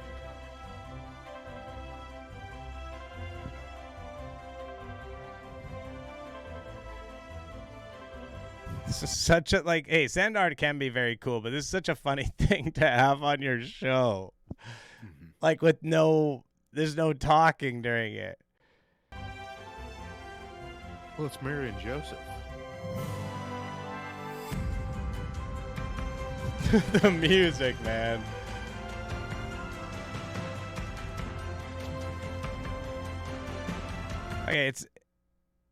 This is such a, like, hey, sand art can be very cool, but this is such a funny thing to have on your show. Like, with there's no talking during it. Well, it's Mary and Joseph. The music, man. Okay,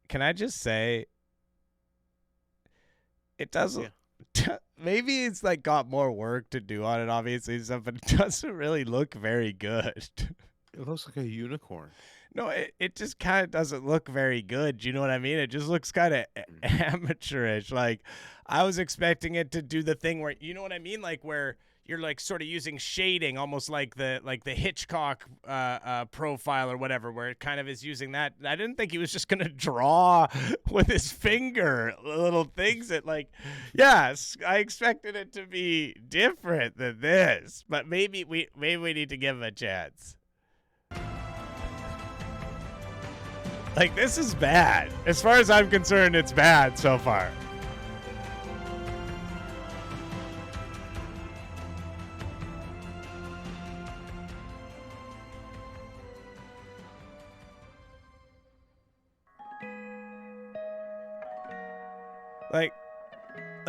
can I just say, it doesn't, maybe it's like got more work to do on it, obviously, and stuff, but it doesn't really look very good. It looks like a unicorn. No, it just kind of doesn't look very good. You know what I mean? It just looks kind of amateurish. Like, I was expecting it to do the thing where, you know what I mean? Like, where you're like sort of using shading, almost like the Hitchcock profile or whatever, where it kind of is using that. I didn't think he was just gonna draw with his finger little things that, like, yes, I expected it to be different than this, but maybe we need to give him a chance. Like, this is bad. As far as I'm concerned, it's bad so far.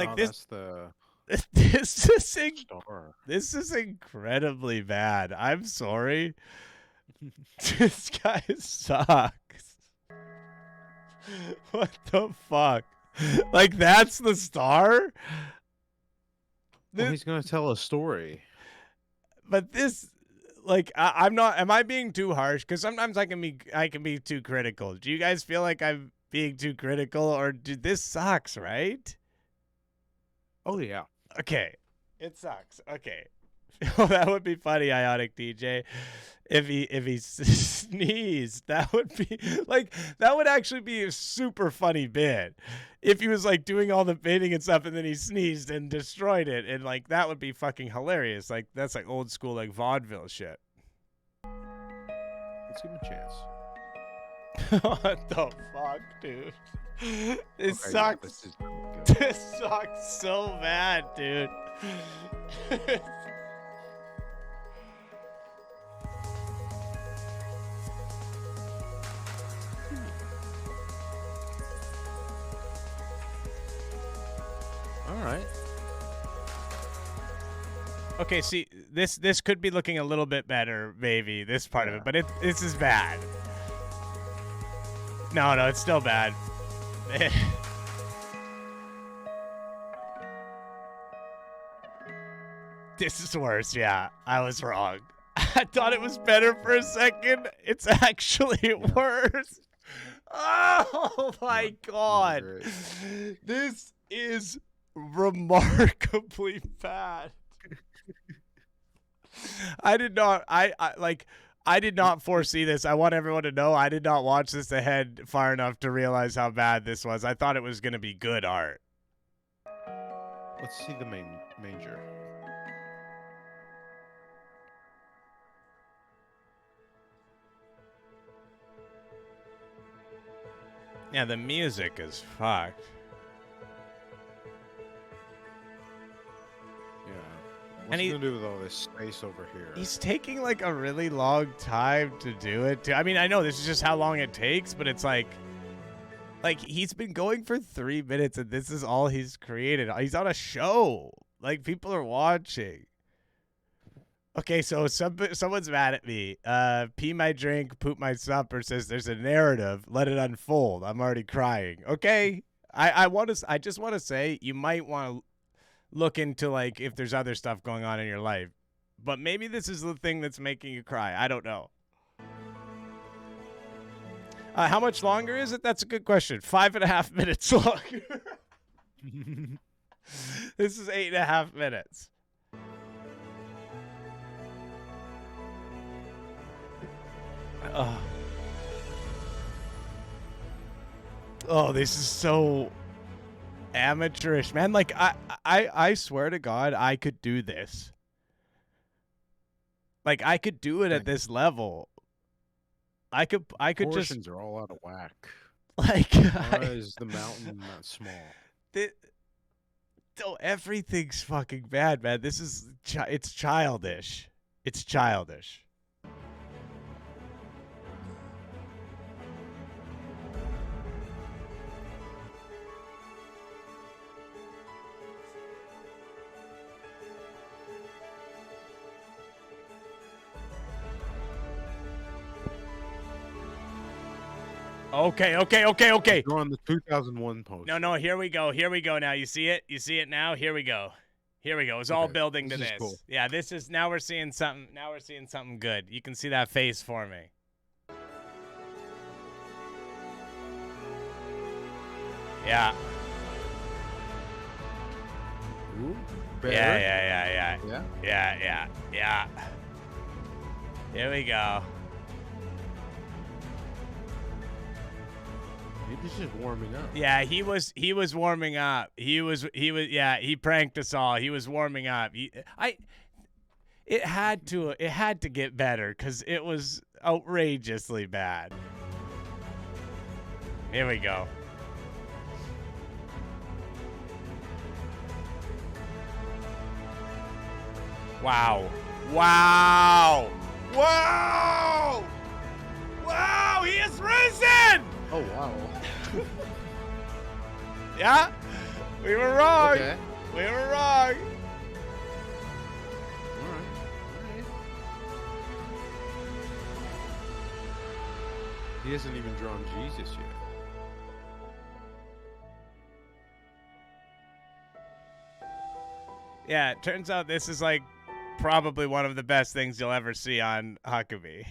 Like Oh, this. that's the star. This is incredibly bad. I'm sorry. This guy sucks. What the fuck? Like that's the star? Well, he's gonna tell a story. But this, like, I'm not. Am I being too harsh? Because sometimes I can be too critical. Do you guys feel like I'm being too critical, or this sucks, right? Oh yeah. Okay, it sucks. Okay, well, that would be funny, Ionic DJ, if he sneezed. That would be like that would actually be a super funny bit. If he was like doing all the painting and stuff, and then he sneezed and destroyed it, and like that would be fucking hilarious. Like that's like old school like vaudeville shit. Let's give him a chance. What the fuck, dude? This Okay, sucks. Yeah, this is good. This sucks so bad, dude. All right. Okay, see, this could be looking a little bit better, maybe, this part of it, but this is bad. No, it's still bad. This is worse, yeah. I was wrong. I thought it was better for a second. It's actually worse. Oh my god. This is remarkably bad. I did not foresee this. I want everyone to know I did not watch this ahead far enough to realize how bad this was. I thought it was going to be good art. Let's see the manger. Yeah, the music is fucked. Yeah. What's And he gonna do with all this space over here? He's taking like a really long time to do it. I mean, I know this is just how long it takes, but it's like he's been going for 3 minutes and this is all he's created. He's on a show. Like people are watching. Okay, so someone's mad at me. Pee my drink, poop my supper says there's a narrative. Let it unfold. I'm already crying. Okay, I just want to say you might want to look into like if there's other stuff going on in your life, but maybe this is the thing that's making you cry. I don't know. How much longer is it? That's a good question. 5.5 minutes longer. This is 8.5 minutes. Oh, this is so amateurish, man. Like I swear to God, I could do this. Like I could do it at this level. I could Proportions just are all out of whack. like Why is the mountain not small? Everything's fucking bad, man. This is it's childish. It's childish. Okay. You're on the 2001 post. No, here we go now. You see it? You see it now? Here we go. It's all building to this. Cool. Yeah, this is now we're seeing something. Now we're seeing something good. You can see that face for me. Yeah. Ooh, better. Yeah. Here we go. He was just warming up. Yeah, he was warming up. He pranked us all. He was warming up. It had to get better cuz it was outrageously bad. Here we go. Wow, he is risen! Oh wow. Yeah? We were wrong. Okay. We were wrong. All right. He hasn't even drawn Jesus yet. Yeah, it turns out this is like probably one of the best things you'll ever see on Huckabee.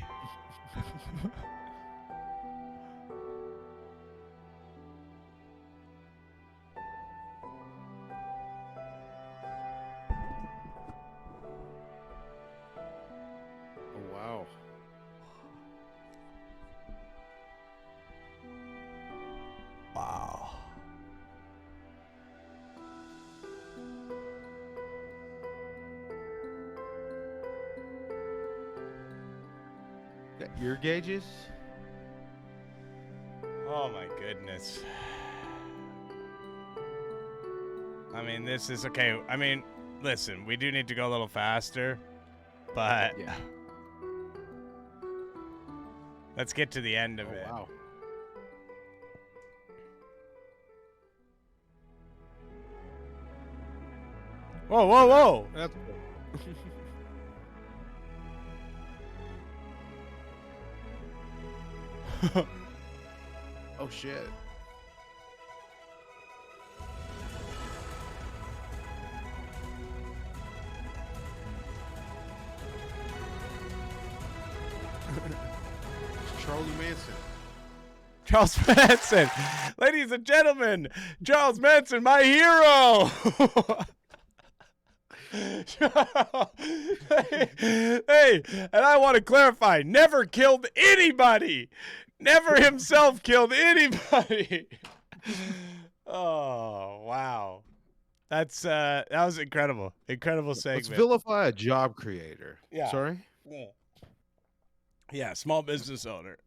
Oh, wow. Wow. Got ear gauges? Oh my goodness. I mean, this is okay. I mean, listen, we do need to go a little faster, but Yeah. let's get to the end of Oh, it. wow. Whoa, whoa, whoa. That's oh, shit. It's Charlie Manson. Charles Manson. Ladies and gentlemen, Charles Manson, my hero. Hey, and I want to clarify, never killed anybody. Never himself killed anybody. Oh, wow. That was incredible. Incredible segment. Let's vilify a job creator. Yeah. Sorry? Yeah, small business owner.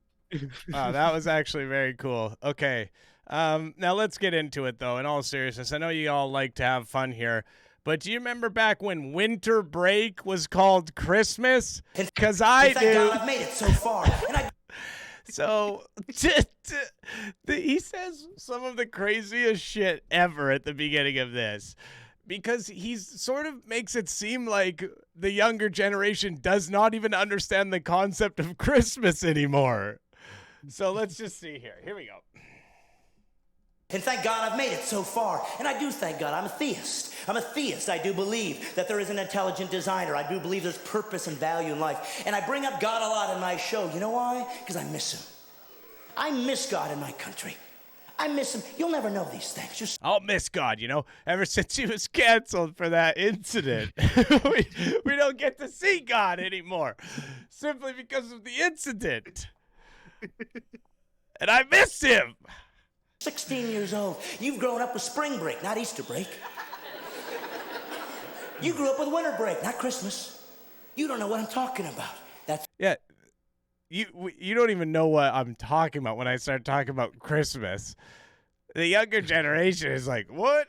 Wow, that was actually very cool. Okay. Now let's get into it, though, in all seriousness. I know you all like to have fun here, but do you remember back when winter break was called Christmas? Because I Thank do. God I've made it so far. And I So he says some of the craziest shit ever at the beginning of this, because he's sort of makes it seem like the younger generation does not even understand the concept of Christmas anymore. So let's just see here. Here we go. And thank God I've made it so far. And I do thank God. I'm a theist. I'm a theist. I do believe that there is an intelligent designer. I do believe there's purpose and value in life. And I bring up God a lot in my show. You know why? Because I miss him. I miss God in my country. I miss him. You'll never know these things. Just I'll miss God, ever since he was canceled for that incident. we don't get to see God anymore simply because of the incident. And I miss him. 16 years old. You've grown up with spring break, not Easter break. You grew up with winter break, not Christmas. You don't know what I'm talking about. That's Yeah. You don't even know what I'm talking about when I start talking about Christmas. The younger generation is like, what?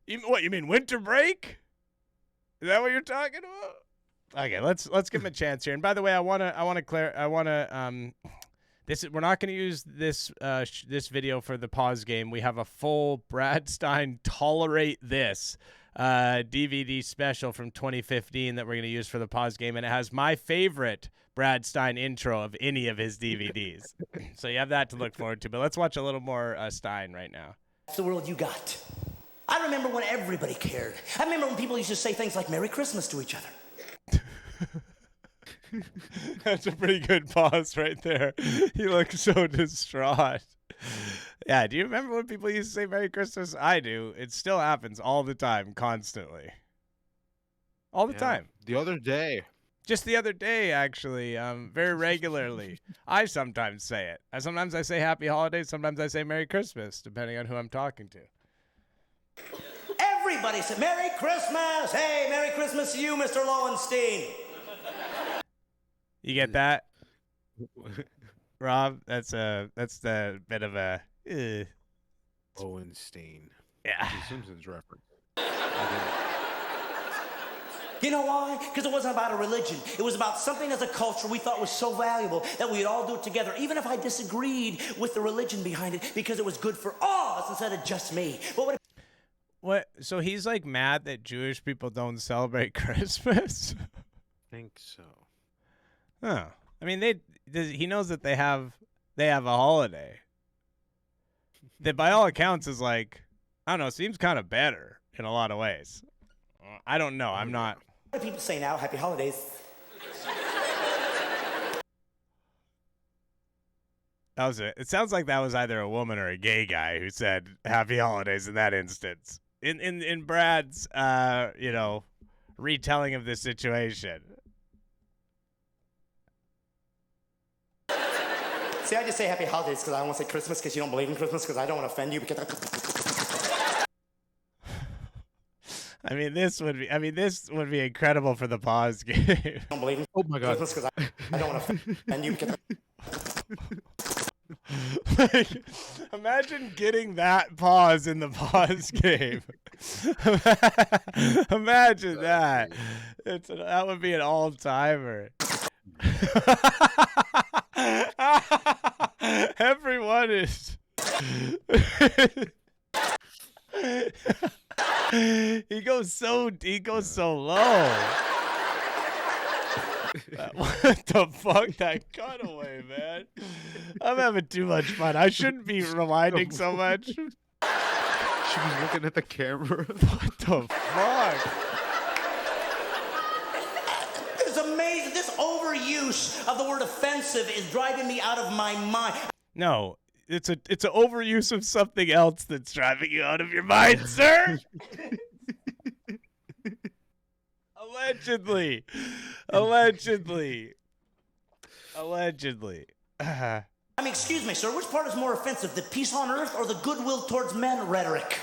You mean winter break? Is that what you're talking about? Okay, let's give him a chance here. And by the way, we're not going to use this this video for the pause game. We have a full Brad Stein Tolerate This DVD special from 2015 that we're going to use for the pause game, and it has my favorite Brad Stein intro of any of his DVDs. So you have that to look forward to. But let's watch a little more Stein right now. the world you got. I remember when everybody cared. I remember when people used to say things like Merry Christmas to each other. That's a pretty good pause right there. He looks so distraught. Yeah, do you remember when people used to say Merry Christmas? I do. It still happens all the time, constantly. All the time. The other day. Just the other day, actually, very regularly. I sometimes say it. Sometimes I say Happy Holidays. Sometimes I say Merry Christmas, depending on who I'm talking to. Everybody said Merry Christmas. Hey, Merry Christmas to you, Mr. Lowenstein. You get that, Rob? That's the bit of a. Lowenstein. Yeah. The Simpsons reference. You know why? Because it wasn't about a religion. It was about something as a culture we thought was so valuable that we'd all do it together, even if I disagreed with the religion behind it, because it was good for all of us instead of just me. But what What? So he's like mad that Jewish people don't celebrate Christmas? Think so. Huh. I mean, he knows that they have a holiday that by all accounts is like, I don't know, seems kind of better in a lot of ways. I don't know. I'm not. What do people say now? Happy holidays. That was it. It sounds like that was either a woman or a gay guy who said happy holidays in that instance. In Brad's retelling of this situation. See, I just say happy holidays because I don't want to say Christmas because you don't believe in Christmas because I don't want to offend you because this would be incredible for the pause game. I don't believe in Oh my God. Christmas because I don't want to offend you because Like, imagine getting that pause in the pause game. Imagine that. That would be an all-timer. Everyone is. He goes so low. What the fuck? That cutaway, man. I'm having too much fun. I shouldn't be rewinding so much. She was looking at the camera. What the fuck? it's amazing. This overuse of the word offensive is driving me out of my mind. No, it's an overuse of something else that's driving you out of your mind, sir. Allegedly. I mean, excuse me, sir, which part is more offensive, the peace on earth or the goodwill towards men rhetoric?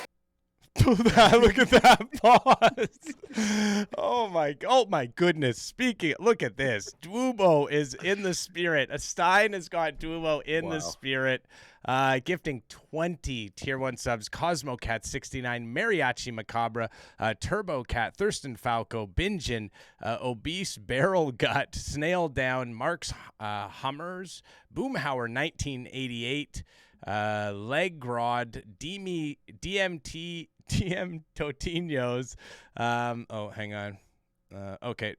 Look at that pause. Oh my goodness. Look at this. Duomo is in the spirit. A Stein has got Duomo in the spirit. Gifting 20 tier 1 subs. Cosmocat 69, Mariachi Macabre, Turbo Cat, Thurston Falco, Bingen, Obese Barrel Gut, Snail Down, Mark's Hummers, Boomhauer 1988, Legrod, DMT, TM Totinos. Hang on. Okay.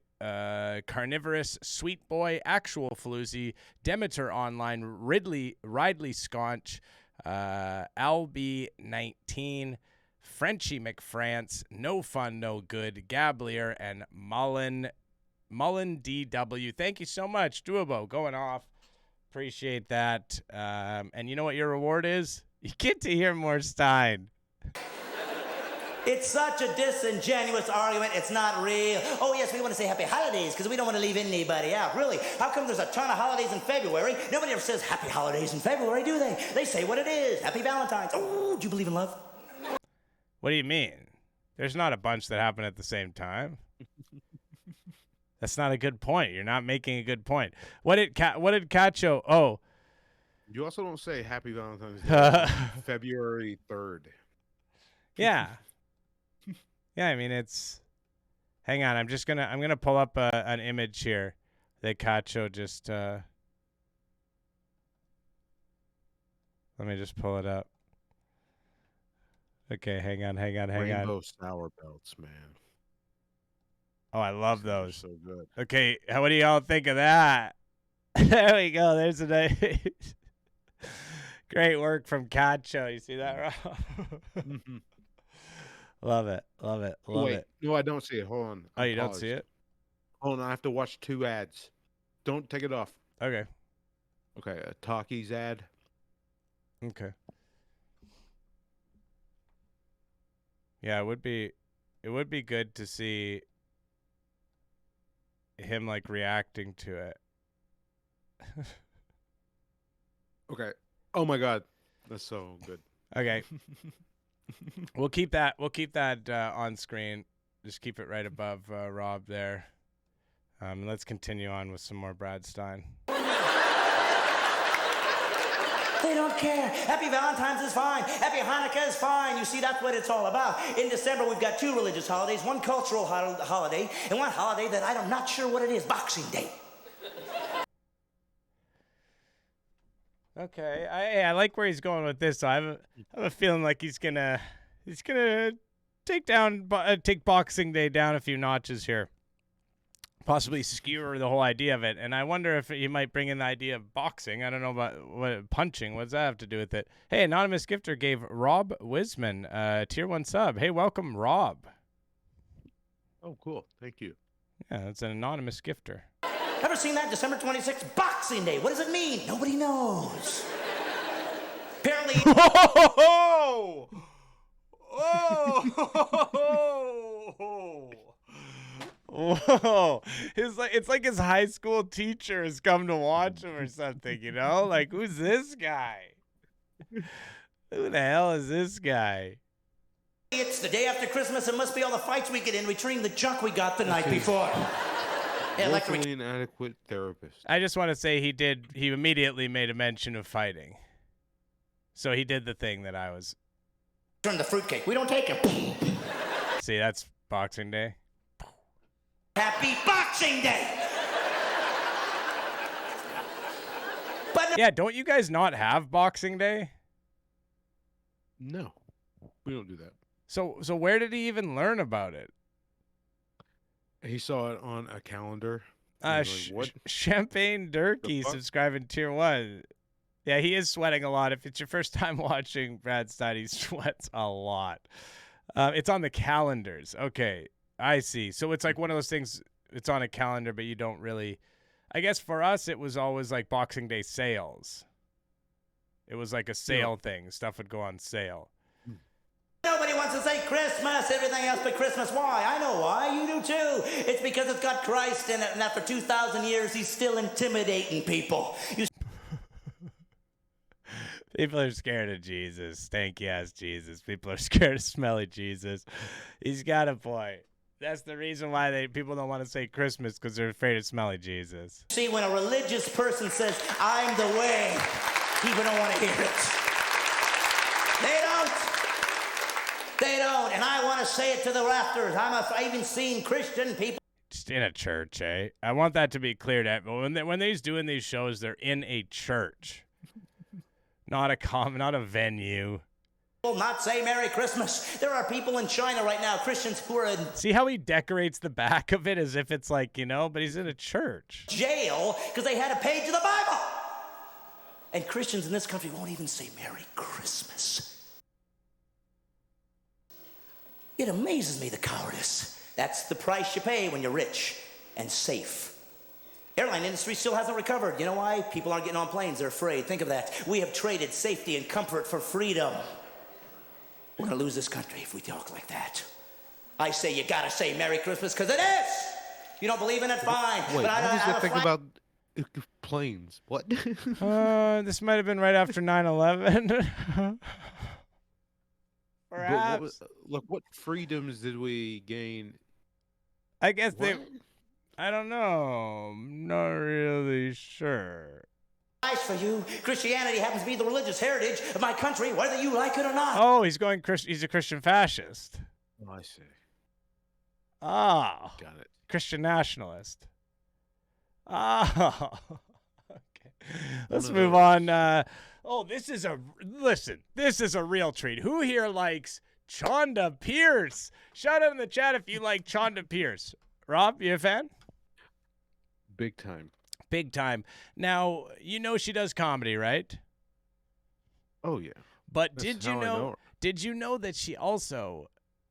Carnivorous, Sweet Boy, Actual Floozy, Demeter Online, Ridley Sconch, Albi 19, Frenchie McFrance, No Fun No Good, Gablier, and Mullen DW. Thank you so much, Duobo, going off. Appreciate that. And you know what your reward is? You get to hear more Stein. It's such a disingenuous argument, it's not real. Oh, yes, we want to say happy holidays because we don't want to leave anybody out. Really, how come there's a ton of holidays in February? Nobody ever says happy holidays in February, do they? They say what it is. Happy Valentine's. Oh, do you believe in love? What do you mean? There's not a bunch that happen at the same time. That's not a good point. You're not making a good point. What did Cacho? Oh. You also don't say happy Valentine's Day February 3rd. Yeah. Yeah, I mean it's. Hang on, I'm gonna pull up an image here that Cacho just. Let me just pull it up. Okay, hang on. Rainbow sour belts, man. Oh, I love those. So good. Okay, what do y'all think of that? There we go. There's a nice. Great work from Cacho. You see that, Rob? Love it. Wait, no, I don't see it. Hold on. Oh, you don't see it? Hold on, I have to watch 2 ads. Don't take it off. Okay. Okay, a Takis ad. Okay. Yeah, it would be good to see him like reacting to it. Okay. Oh my God, that's so good. Okay. We'll keep that on screen. Just keep it right above Rob there. Let's continue on with some more Brad Stein. They don't care. Happy Valentine's is fine. Happy Hanukkah is fine. You see, that's what it's all about. In December, we've got 2 religious holidays, one cultural holiday, and one holiday that I'm not sure what it is, Boxing Day. Okay, I like where he's going with this. So I have a feeling like he's gonna take Boxing Day down a few notches here. Possibly skewer the whole idea of it. And I wonder if you might bring in the idea of boxing. I don't know about what punching. What does that have to do with it? Hey, anonymous gifter gave Rob Wisman tier 1 sub. Hey, welcome, Rob. Oh, cool. Thank you. Yeah, that's an anonymous gifter. Ever seen that? December 26th, Boxing Day. What does it mean? Nobody knows. Apparently. Oh! Whoa! It's like his high school teacher has come to watch him or something, you know? Like, who's this guy? Who the hell is this guy? It's the day after Christmas. It must be all the fights we get in retrieving the junk we got the night before. Yeah, like Woefully inadequate therapist. I just want to say he immediately made a mention of fighting. So he did the thing that I was. Turn the fruitcake. We don't take him. See, that's Boxing Day. Happy Boxing Day! But Yeah, don't you guys not have Boxing Day? No, we don't do that. So where did he even learn about it? He saw it on a calendar. and he's like, what? Champagne Durkee subscribing tier 1. Yeah, he is sweating a lot. If it's your first time watching Brad Stein, he sweats a lot. It's on the calendars. Okay, I see. So it's like one of those things, it's on a calendar, but you don't really... I guess for us, it was always like Boxing Day sales. It was like a sale thing. Stuff would go on sale. nobody wants to say Christmas, everything else but Christmas. Why? I know why. You do too. It's because it's got Christ in it, and after 2,000 years, he's still intimidating people. People are scared of Jesus. Stanky ass Jesus. People are scared of smelly Jesus. He's got a point. That's the reason why people don't want to say Christmas, because they're afraid of smelly Jesus. See, when a religious person says, I'm the way, people don't want to hear it. They don't. They don't. And I want to say it to the rafters. I've even seen Christian people. Just in a church, eh? I want that to be clear. That when they're doing these shows, they're in a church. Not a venue. Will not say Merry Christmas. There are people in China right now, Christians who are in See how he decorates the back of it as if it's like, but he's in a church. jail because they had a page of the Bible. And Christians in this country won't even say Merry Christmas. It amazes me, the cowardice. That's the price you pay when you're rich and safe. Airline industry still hasn't recovered. You know why? People aren't getting on planes. They're afraid. Think of that. We have traded safety and comfort for freedom. We're going to lose this country if we talk like that. I say you got to say Merry Christmas because it is. You don't believe in it? Fine. Wait, but what does I'm that think fly- about planes? What? This might have been right after 9/11. Perhaps. What freedoms did we gain? I guess I don't know. I'm not really sure. Nice for you. Christianity happens to be the religious heritage of my country, whether you like it or not. Oh, he's a Christian fascist. Oh, I see. Oh. Got it. Christian nationalist. Oh. Okay. Let's move on. This is a real treat. Who here likes Chonda Pierce? Shout out in the chat if you like Chonda Pierce. Rob, you a fan? Big time. Big time. Now, she does comedy, right? Oh, yeah. But That's did you how I know her. Did you know that she also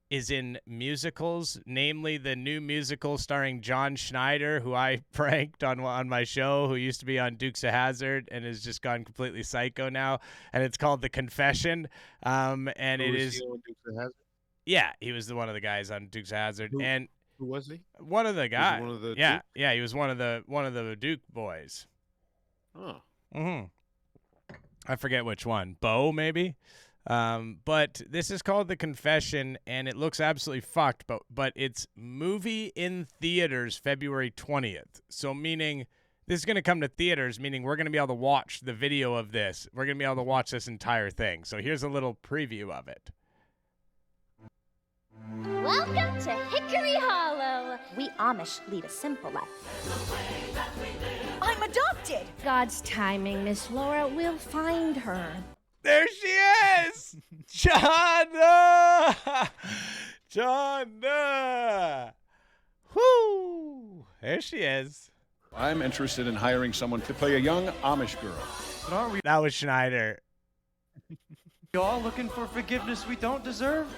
is in musicals, namely the new musical starring John Schneider, who I pranked on my show, who used to be on Dukes of Hazzard and has just gone completely psycho now, and it's called The Confession. And it is He on Dukes of Hazzard? Yeah, he was one of the guys on Dukes of Hazzard. And Who was he? one of the guys. one of the yeah, Duke? yeah, he was one of the Duke boys. Oh. Mm-hmm. I forget which one. Bo, maybe? But this is called The Confession, and it looks absolutely fucked, but it's movie in theaters February 20th. So meaning this is going to come to theaters, meaning we're going to be able to watch the video of this. We're going to be able to watch this entire thing. So here's a little preview of it. Welcome to Hickory Hollow. We Amish lead a simple life. I'm adopted. God's timing, Miss Laura. We'll find her. There she is! Chonda! Chonda! Whoo! There she is. I'm interested in hiring someone to play a young Amish girl. That was Schneider. Y'all looking for forgiveness we don't deserve?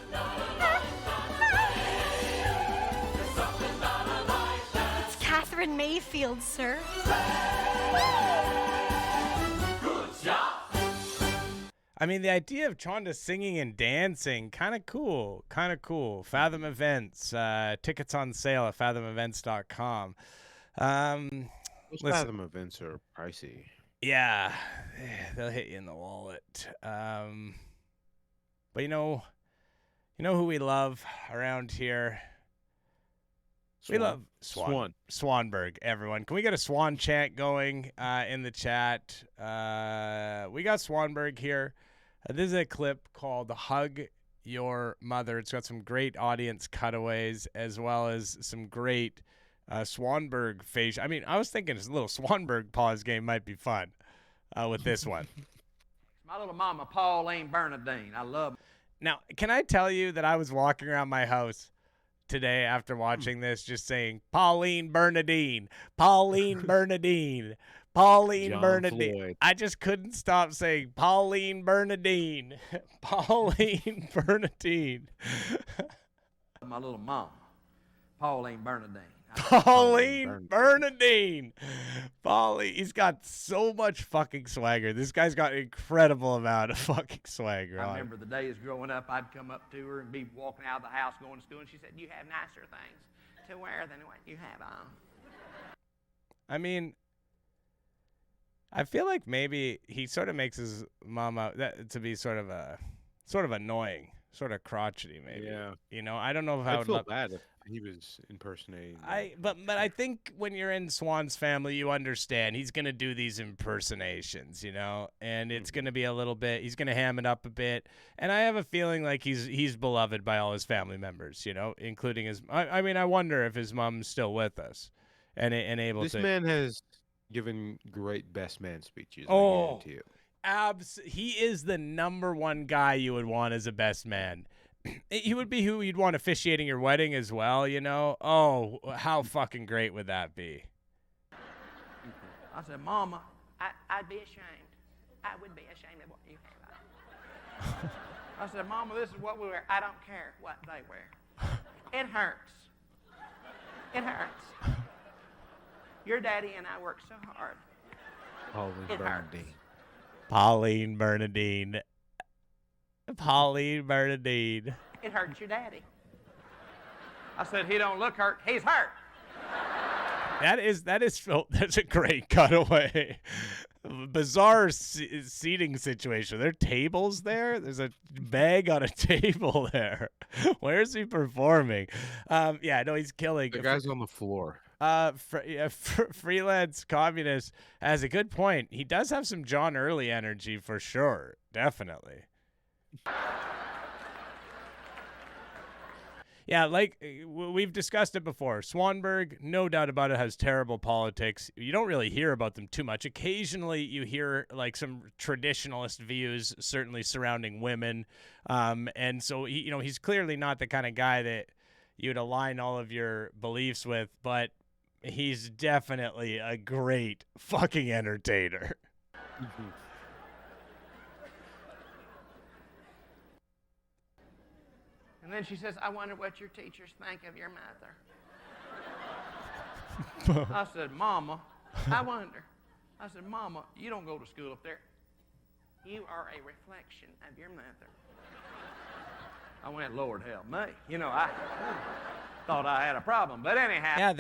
It's Catherine Mayfield, sir. I mean, the idea of Chonda singing and dancing, kind of cool. Fathom Events, tickets on sale at fathomevents.com. Those Listen. Fathom events are pricey. Yeah, they'll hit you in the wallet. But you know who we love around here? We love Swanberg, everyone. Can we get a Swan chant going in the chat? We got Swanberg here. This is a clip called Hug Your Mother. It's got some great audience cutaways as well as some great Swanberg face. I mean, I was thinking a little Swanberg pause game might be fun with this one. My little mama, Pauline Bernadine. I love. Now, can I tell you that I was walking around my house today after watching this just saying, Pauline Bernadine, Pauline Bernadine, Pauline John Bernadine. Floyd. I just couldn't stop saying Pauline Bernadine, Pauline Bernadine. My little mama, Pauline Bernadine. Pauline Bernadine. Pauline, he's got so much fucking swagger. This guy's got an incredible amount of fucking swagger. I remember the days growing up, I'd come up to her and be walking out of the house going to school, and she said, "You have nicer things to wear than what you have on." I mean, I feel like maybe he sort of makes his mom out to be sort of annoying, sort of crotchety, maybe. Yeah. You know, I don't know if I I'd would feel love. bad if he was impersonating. But I think when you're in Swan's family, you understand he's gonna do these impersonations, you know, and it's gonna be a little bit. He's gonna ham it up a bit, and I have a feeling like he's beloved by all his family members, you know, including his. I mean, I wonder if his mom's still with us, and able This to. man has given great best man speeches. Oh. I guarantee you. He is the number one guy you would want as a best man. He would be who you'd want officiating your wedding as well, you know? Oh, how fucking great would that be? I said, "Mama, I'd be ashamed. I would be ashamed of what you have on." I said, "Mama, this is what we wear. I don't care what they wear. It hurts. It hurts. Your daddy and I work so hard. Pauline It hurts. Bernadine. Pauline Bernadine. Pauline Bernadine. It hurts your daddy." I said, "He don't look hurt. He's hurt." That's a great cutaway. Bizarre seating situation. There are tables there. There's a bag on a table there. Where's he performing? Yeah, no, he's killing. The guy's on the floor. Freelance Communist has a good point. He does have some John Early energy for sure. Definitely. Yeah, like we've discussed it before. Swanberg, no doubt about it, has terrible politics. You don't really hear about them too much. Occasionally you hear like some traditionalist views, certainly surrounding women. And so, he's clearly not the kind of guy that you'd align all of your beliefs with, but he's definitely a great fucking entertainer. And then she says, "I wonder what your teachers think of your mother." I said, "Mama, I wonder." I said, "Mama, you don't go to school up there. You are a reflection of your mother." I went, "Lord help me." I thought I had a problem. But anyhow. Yeah,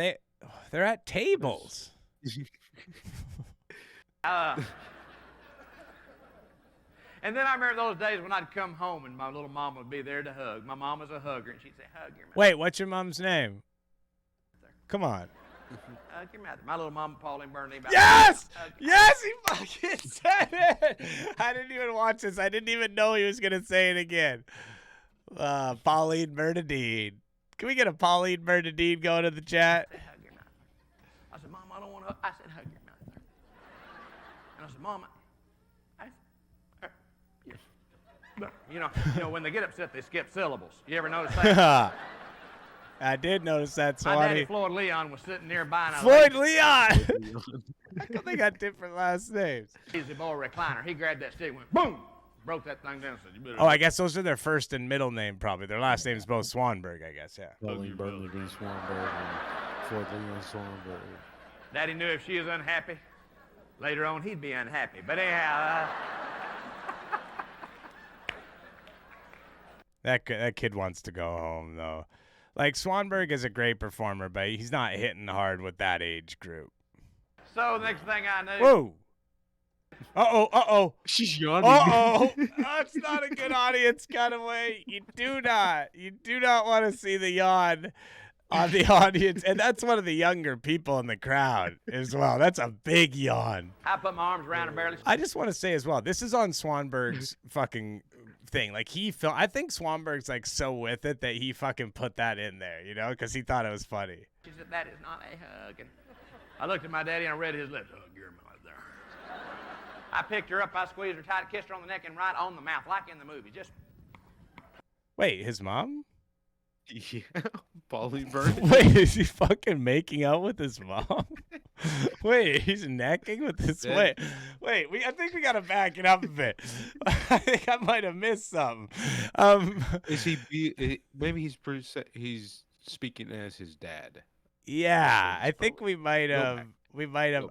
they're at tables. And then I remember those days when I'd come home and my little mama would be there to hug. My mom was a hugger, and she'd say, "Hug your mother." Wait, what's your mom's name? Come on. Hug your mother. My little mama, Pauline Bernadine. Yes! Yes, he fucking said it! I didn't even watch this. I didn't even know he was going to say it again. Pauline Bernadine. Can we get a Pauline Bernadine going in the chat? I said, "Hug your mother." I said, "Mama, I don't want to." I said, "Hug your mother." And I said, "Mama, You know, when they get upset, they skip syllables. You ever notice that? I did notice that, My Swanee. daddy, Floyd Leon, was sitting nearby. And Floyd Leon! How come they got different last names? He's the boy recliner. He grabbed that stick and went, boom! Broke that thing down and said, you better... Oh, I guess those are their first and middle name, probably. Their last name is both Swanberg, I guess, yeah. Pauline Bernadine Swanberg and Floyd Leon Swanberg. Daddy knew if she was unhappy, later on he'd be unhappy. But anyhow... That kid wants to go home, though. Like, Swanberg is a great performer, but he's not hitting hard with that age group. So, the next thing I knew... Whoa! Uh-oh. She's yawning. Uh-oh. That's not a good audience cutaway. You do not want to see the yawn on the audience. And that's one of the younger people in the crowd as well. That's a big yawn. I put my arms around her barely. I just want to say as well, this is on Swanberg's fucking thing. Like, I think Swanberg's like so with it that he fucking put that in there, you know, because he thought it was funny. She said, that is not a hug. And I looked at my daddy and I read his lips. Hug your mother. I picked her up, I squeezed her tight, kissed her on the neck and right on the mouth, like in the movie. Just. Wait, his mom? Yeah, Pauline Bernadine. Wait, is he fucking making out with his mom? Wait, he's necking with his... Yeah. Wait, I think we gotta back it up a bit. I think I might have missed something. Is he? Maybe he's speaking as his dad. Yeah, I think we might Go have. back. We might have.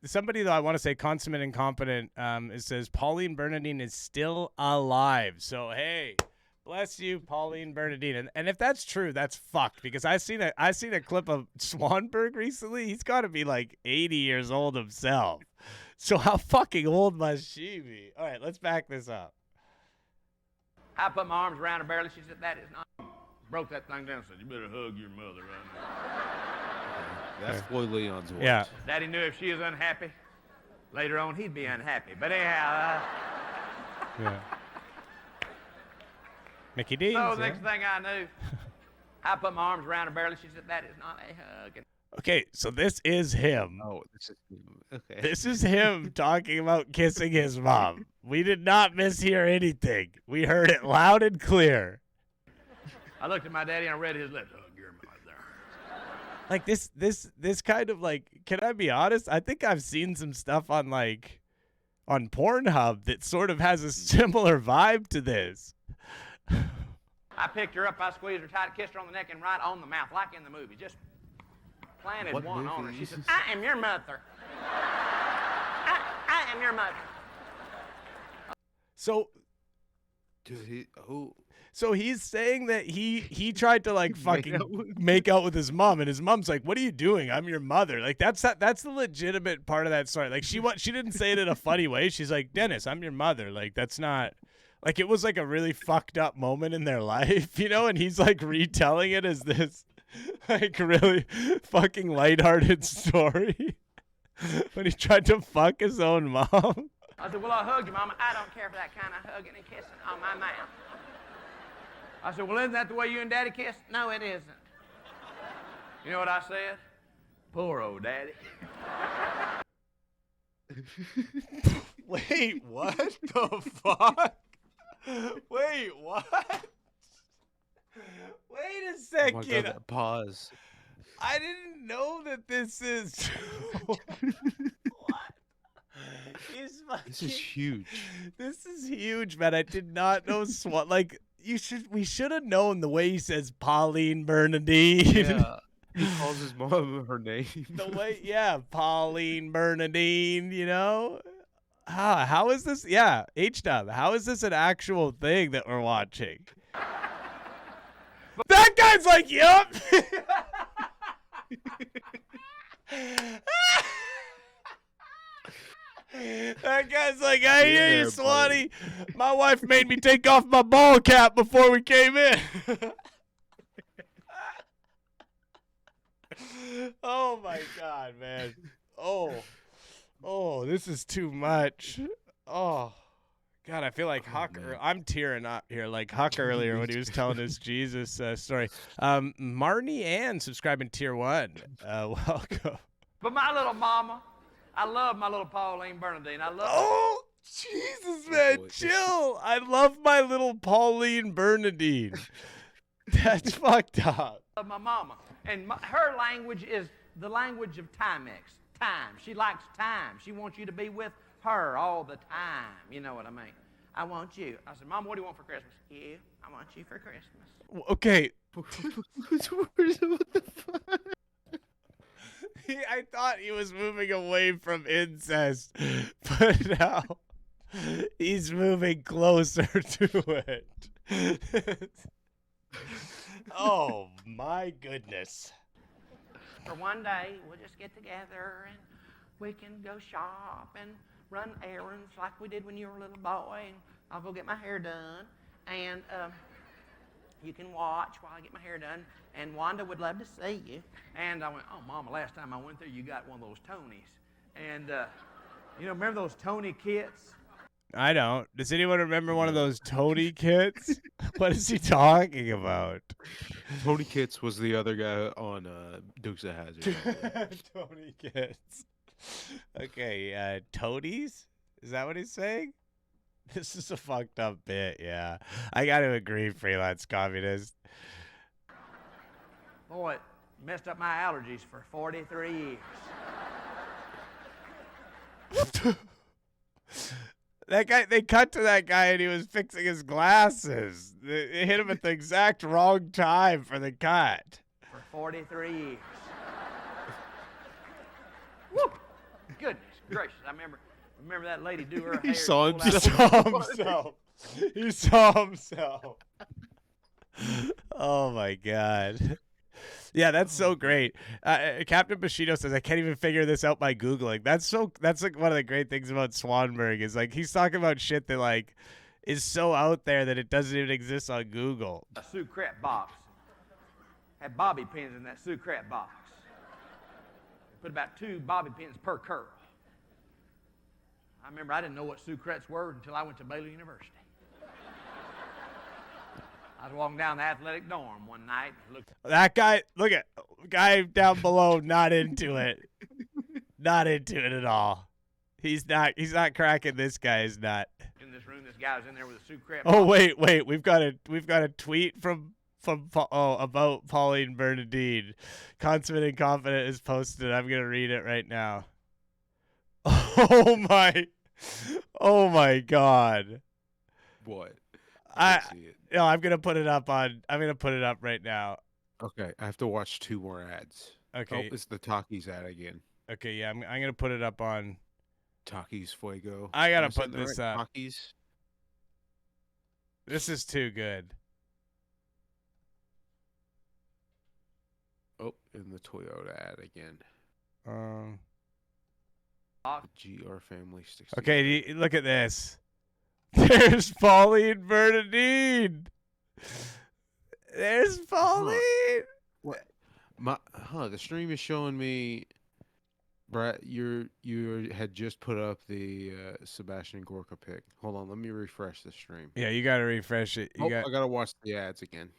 Somebody, though, I want to say consummate incompetent. It says Pauline Bernadine is still alive. So hey, bless you, Pauline Bernadine. And if that's true, that's fucked, because I seen a clip of Swanberg recently. He's got to be like 80 years old himself. So how fucking old must she be? All right, let's back this up. I put my arms around her barely. She said, that is not. Broke that thing down and said, you better hug your mother right now. That's Floyd Leon's voice. Yeah. Daddy knew if she was unhappy, later on he'd be unhappy. But anyhow, Yeah. Mickey D. so the next thing I knew, I put my arms around her barely. She said, that is not a hug. And Okay, so this is him. Oh, this is okay. This is him talking about kissing his mom. We did not mishear anything. We heard it loud and clear. I looked at my daddy and I read his lips. Hug your mother. Like this kind of like, can I be honest? I think I've seen some stuff on Pornhub that sort of has a similar vibe to this. I picked her up, I squeezed her tight, kissed her on the neck and right on the mouth, like in the movie. Just planted What one on her. movie She is said, this? I am your mother. I am your mother. So Dude, So he's saying that he tried to like fucking make out with his mom, and his mom's like, "What are you doing? I'm your mother." Like that's the legitimate part of that story. Like she didn't say it in a funny way. She's like, "Dennis, I'm your mother." Like that's not like, it was like a really fucked up moment in their life, you know. And he's like retelling it as this like really fucking lighthearted story when he tried to fuck his own mom. I said, well, I hugged you, Mama. I don't care for that kind of hugging and kissing on my mouth. I said, well, isn't that the way you and Daddy kiss? No, it isn't. You know what I said? Poor old Daddy. Wait, what the fuck? Wait, what? Wait a Oh my second. God, that pause. I didn't know that this is. What? This is huge. This is huge, man. I did not know like we should have known the way he says Pauline Bernadine. Yeah. He calls his mom her name. The way, yeah, Pauline Bernadine, you know? How is this? Yeah, H-Dub, how is this an actual thing that we're watching? That guy's like, yup. That guy's like, I hear you, Swanee. My wife made me take off my ball cap before we came in. Oh my God, man. Oh, this is too much. Oh, God, I feel like Huck. I'm tearing up here, like Huck earlier when he was telling his Jesus story. Marnie Ann subscribing tier 1. Welcome. But my little mama, I love my little Pauline Bernadine. I love her. Oh, Jesus, man, boy. chill. I love my little Pauline Bernadine. That's fucked up. Of my mama. And her language is the language of Timex. Time. She likes time. She wants you to be with her all the time. You know what I mean? I want you. I said, Mama, what do you want for Christmas? You. I want you for Christmas. Okay. What the fuck? I thought he was moving away from incest, but now he's moving closer to it. Oh, my goodness. For one day, we'll just get together and we can go shop and run errands like we did when you were a little boy. And I'll go get my hair done. And you can watch while I get my hair done. And Wanda would love to see you. And I went, oh, Mama, last time I went there, you got one of those Tonys. And, remember those Tony kits? I don't. Does anyone remember one of those Tony kits? What is he talking about? Tony Kitts was the other guy on Dukes of Hazzard. Tony kits. Okay, toadies? Is that what he's saying? This is a fucked up bit, yeah. I got to agree, freelance communist. Boy, it messed up my allergies for 43 years. That guy, they cut to that guy and he was fixing his glasses. They hit him at the exact wrong time for the cut. For 43 years. Woo! Goodness gracious. I remember that lady do her hair. He saw pull out- himself. He saw himself. Oh my God. Yeah, that's so great. Captain Bushido says, I can't even figure this out by Googling. That's like one of the great things about Swanberg is like he's talking about shit that like is so out there that it doesn't even exist on Google. A Sucrete box. Had bobby pins in that Sucrete box. Put about 2 bobby pins per curl. I remember I didn't know what Sucretes were until I went to Baylor University. I was walking down the athletic dorm one night. That guy, look at guy down below, not into it. Not into it at all. He's not cracking this guy's nut. In this room, this guy was in there with a Sucrete box. Oh wait, we've got a tweet from about Pauline Bernadine. Consummate and confident is posted. I'm gonna read it right now. Oh my God. What? I'm gonna put it up right now. Okay, I have to watch 2 more ads. Okay. Oh, it's the Takis ad again. Okay, yeah, I'm gonna put it up on Takis Fuego. I gotta Am saying put that this right? up. Takis. This is too good. Oh, and the Toyota ad again. GR family sticks. Okay, look at this. There's Pauline Bernadine. There's Pauline. What? The stream is showing me, Brett, you had just put up the Sebastian Gorka pic. Hold on, let me refresh the stream. Yeah, you gotta refresh it. I gotta watch the ads again.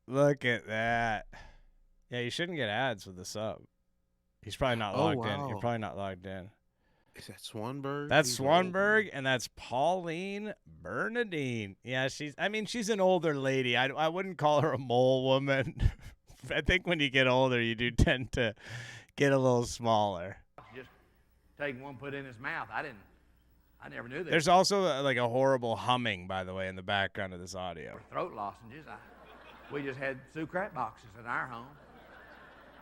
Look at that. Yeah, you shouldn't get ads with the sub. He's probably not logged in. You're probably not logged in. Is that Swanberg? That's Swanberg, and that's Pauline Bernadine. Yeah, she's an older lady. I wouldn't call her a mole woman. I think when you get older, you do tend to get a little smaller. Just taking one, put in his mouth. I never knew that. There's also like a horrible humming, by the way, in the background of this audio. Throat lozenges. We just had Sucrete boxes in our home.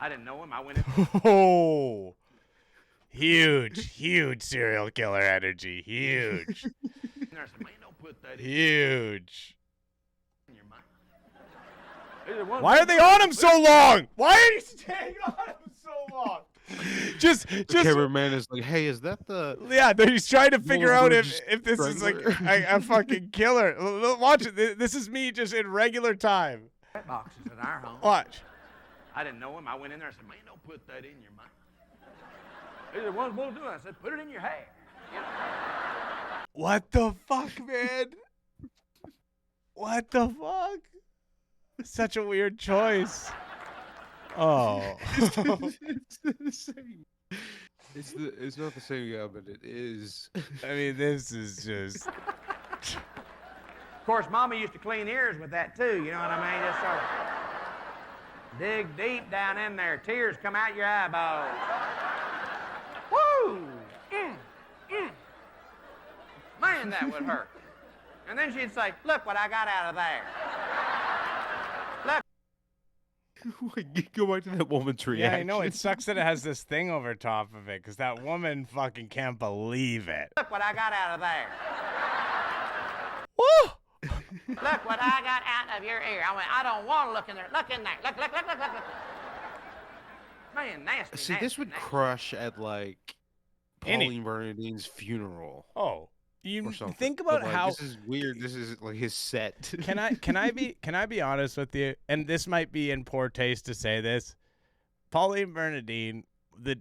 I didn't know him. I went in. Oh, huge serial killer energy. Huge. And I said, man, don't put that in Huge. your mouth. Why are they on him so long? Why are you staying on him so long? Just The cameraman is like, hey, is that the? Yeah, he's trying to figure out if this is like Strangler? a fucking killer. Watch it. This is me just in regular time. Boxes in our home. Watch. I didn't know him. I went in there and said, man, don't put that in your mouth. He said, what's supposed to do? I said, put it in your hair. You know? What the fuck, man? What the fuck? Such a weird choice. Oh. It's the same. It's not the same guy, but it is. I mean, this is just. Of course, Mama used to clean ears with that too. You know what I mean? Just sort of dig deep down in there. Tears come out your eyeballs. Woo! Man, that would hurt. And then she'd say, "Look what I got out of there." Look. Go back to that woman's reaction. Yeah, I know. It sucks that it has this thing over top of it because that woman fucking can't believe it. Look what I got out of there. Woo! Look what I got out of your ear. I went, I don't want to look in there. Look in there. Look. Man, nasty. See, nasty, this would nasty. crush at like Pauline Bernadine's funeral. Oh, you or something. think about But, like, how this is weird. This is like his set. Can I be honest with you? And this might be in poor taste to say this. Pauline Bernadine,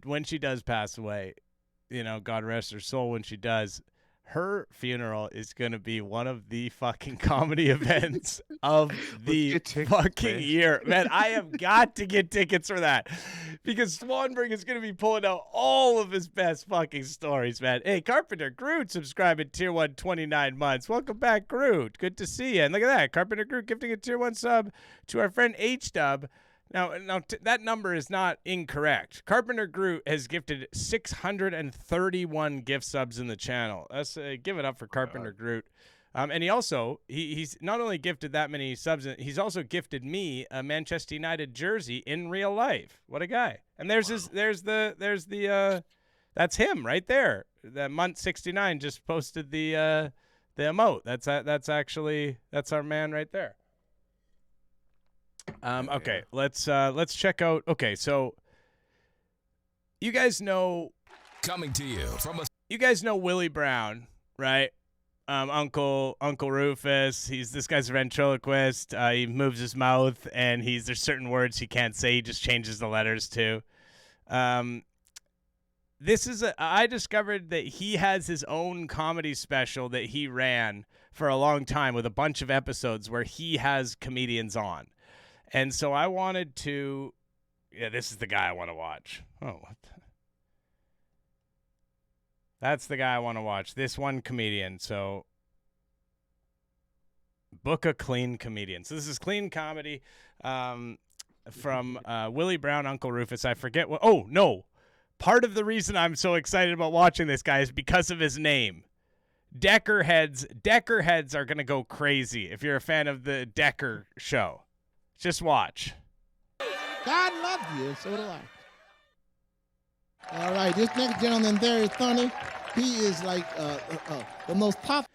when she does pass away, you know, God rest her soul when she does, her funeral is going to be one of the fucking comedy events of the fucking year. Man, I have got to get tickets for that because Swanberg is going to be pulling out all of his best fucking stories, man. Hey, Carpenter Groot subscribing Tier 1 29 months. Welcome back, Groot. Good to see you. And look at that. Carpenter Groot gifting a Tier 1 sub to our friend H-Dub. Now, that number is not incorrect. Carpenter Groot has gifted 631 gift subs in the channel. Let's give it up for Carpenter Groot. And he also he's not only gifted that many subs, he's also gifted me a Manchester United jersey in real life. What a guy! And there's that's him right there. The month 69 just posted the emote. That's our man right there. Okay, let's check out. Okay, so you guys know coming to you from you guys know Willie Brown, right? Uncle Rufus. This guy's a ventriloquist. He moves his mouth, and there's certain words he can't say. He just changes the letters to. I discovered that he has his own comedy special that he ran for a long time with a bunch of episodes where he has comedians on. And so I wanted to, this is the guy I want to watch. Oh, what that's the guy I want to watch. This one comedian. So book a clean comedian. So this is clean comedy from Willie Brown, Uncle Rufus. I forget what. Oh, no. Part of the reason I'm so excited about watching this guy is because of his name. Decker heads are going to go crazy if you're a fan of the Decker show. Just watch. God loves you, and so do I. All right, this next gentleman there is funny. He is like the most popular.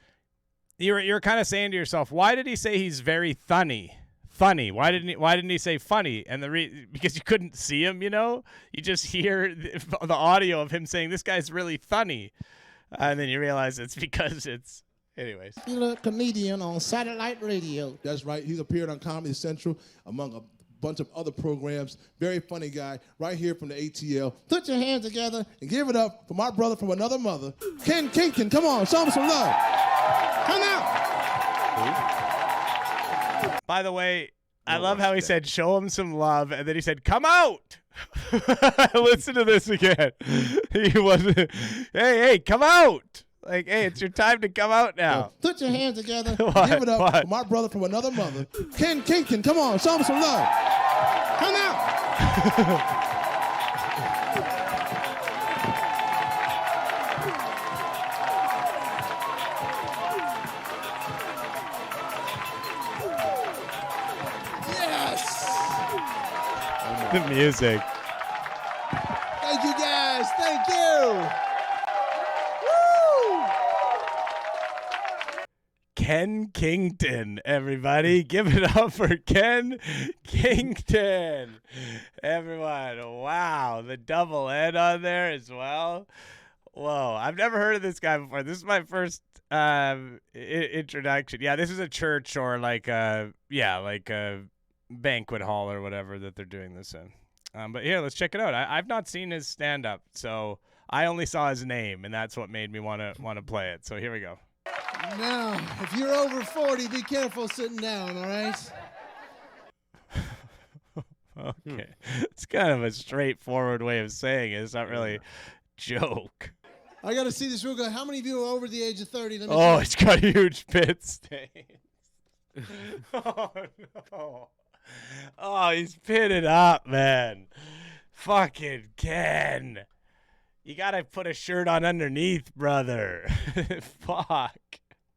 You're kind of saying to yourself, why did he say he's very funny? Funny. Why didn't he say funny? And because you couldn't see him, you know, you just hear the audio of him saying this guy's really funny, and then you realize it's because it's. Anyways. He's a comedian on satellite radio. That's right. He's appeared on Comedy Central among a bunch of other programs. Very funny guy right here from the ATL. Put your hands together and give it up for my brother from another mother, Ken Kington. Come on, show him some love. Come out. By the way, I love how he said, show him some love, and then he said, come out. Listen to this again. He wasn't, hey, come out. Like, hey, it's your time to come out now. Put your hands together. Give it up for my brother from another mother, Ken Kington. Come on, show him some love. Come out. The music. Thank you, guys. Thank you. Ken Kington, everybody. Give it up for Ken Kington. Everyone, wow. The double N on there as well. Whoa, I've never heard of this guy before. This is my first introduction. Yeah, this is a church or like a banquet hall or whatever that they're doing this in. But here, let's check it out. I've not seen his stand-up, so I only saw his name, and that's what made me want to play it. So here we go. Now, if you're over 40, be careful sitting down, all right? Okay. It's kind of a straightforward way of saying it. It's not really joke. I got to see this real good. How many of you are over the age of 30? Let me Oh, see. it's got huge pit stains. Oh, no. Oh, he's pitted up, man. Fucking Ken. You got to put a shirt on underneath, brother. Fuck.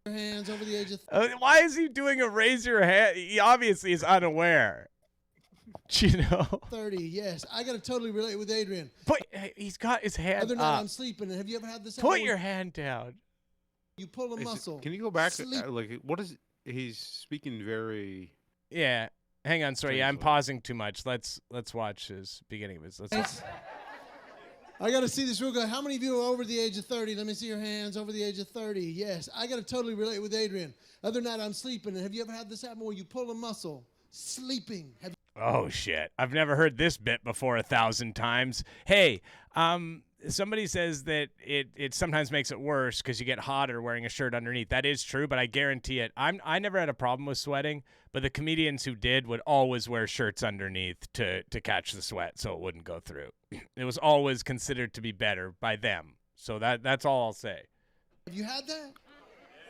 Your hands over the age of Why is he doing a raise your hand? He obviously is unaware. You know? 30, yes. I got to totally relate with Adrian. He's got his hand Other up. night I'm sleeping. And have you ever had this? Put your hand down. You pull a muscle. Can you go back? Like, what is? He's speaking very. Yeah. Hang on. Sorry. Yeah, I'm pausing too much. Let's watch his beginning of his. I got to see this real good. How many of you are over the age of 30? Let me see your hands over the age of 30. Yes. I got to totally relate with Adrian. Other night I'm sleeping. And have you ever had this happen where you pull a muscle? Sleeping. Oh, shit. I've never heard this bit before 1,000 times. Hey, somebody says that it sometimes makes it worse because you get hotter wearing a shirt underneath. That is true, but I guarantee it. I never had a problem with sweating, but the comedians who did would always wear shirts underneath to catch the sweat so it wouldn't go through. It was always considered to be better by them. So that's all I'll say. Have you had that?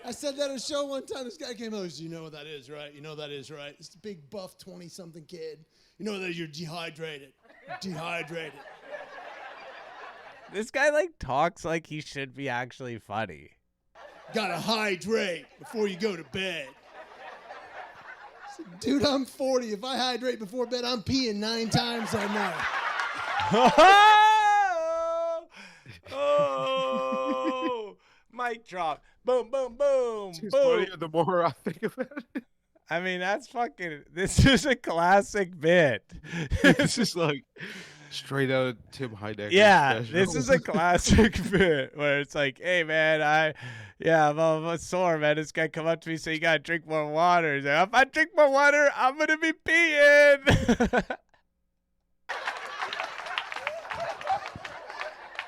I said that at a show one time. This guy came over. You know what that is, right? You know what that is, right? It's a big, buff, 20-something kid. You know that you're dehydrated. Dehydrated. This guy, talks like he should be actually funny. Gotta hydrate before you go to bed. Dude, I'm 40. If I hydrate before bed, I'm peeing 9 times a night. Oh! Mic drop. Boom, boom, boom, It's boom. funnier the more I think about it. I mean, this is a classic bit. It's just like straight out of Tim Heidecker. Yeah, special. this is a classic bit where it's like, hey, man, I'm sore, man. This guy come up to me and say, you got to drink more water. He's like, if I drink more water, I'm going to be peeing.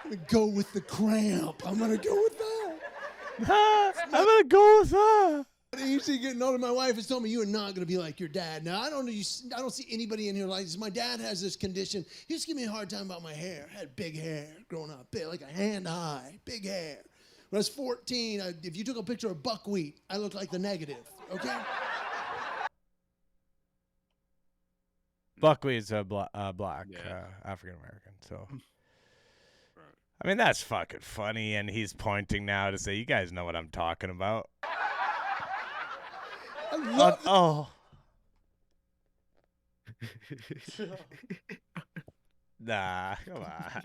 I'm gonna go with the cramp. I'm gonna go with that. I'm gonna go with that. Usually getting older, my wife has told me you are not gonna be like your dad. Now I don't see anybody in here like this. My dad has this condition. He used to give me a hard time about my hair. I had big hair growing up, big, like a hand high, big hair. When I was 14, if you took a picture of buckwheat, I looked like the negative. Okay. Buckwheat is a black African American, so. I mean, that's fucking funny, and he's pointing now to say, you guys know what I'm talking about. Oh. Nah, come on.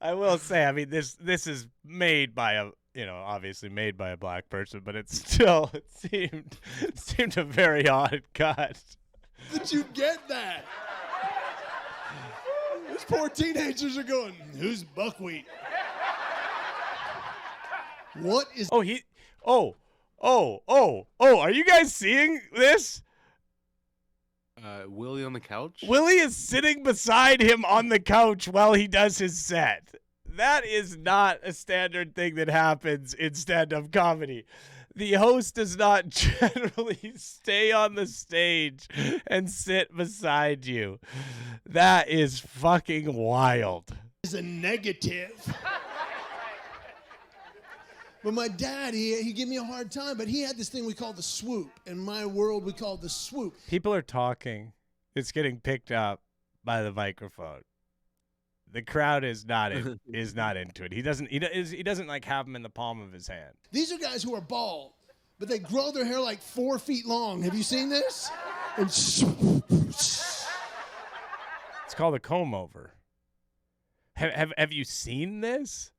I will say, I mean, this is made by obviously made by a black person, but it seemed a very odd cut. Did you get that? These poor teenagers are going, who's buckwheat? What is... are you guys seeing this? Willie on the couch? Willie is sitting beside him on the couch while he does his set. That is not a standard thing that happens in stand-up comedy. The host does not generally stay on the stage and sit beside you. That is fucking wild. Is a negative. But my dad, he gave me a hard time, but he had this thing we call the swoop. In my world, we call the swoop. People are talking. It's getting picked up by the microphone. The crowd is not into it. He doesn't like have them in the palm of his hand. These are guys who are bald, but they grow their hair like 4 feet long. Have you seen this? And it's called a comb over. Have you seen this?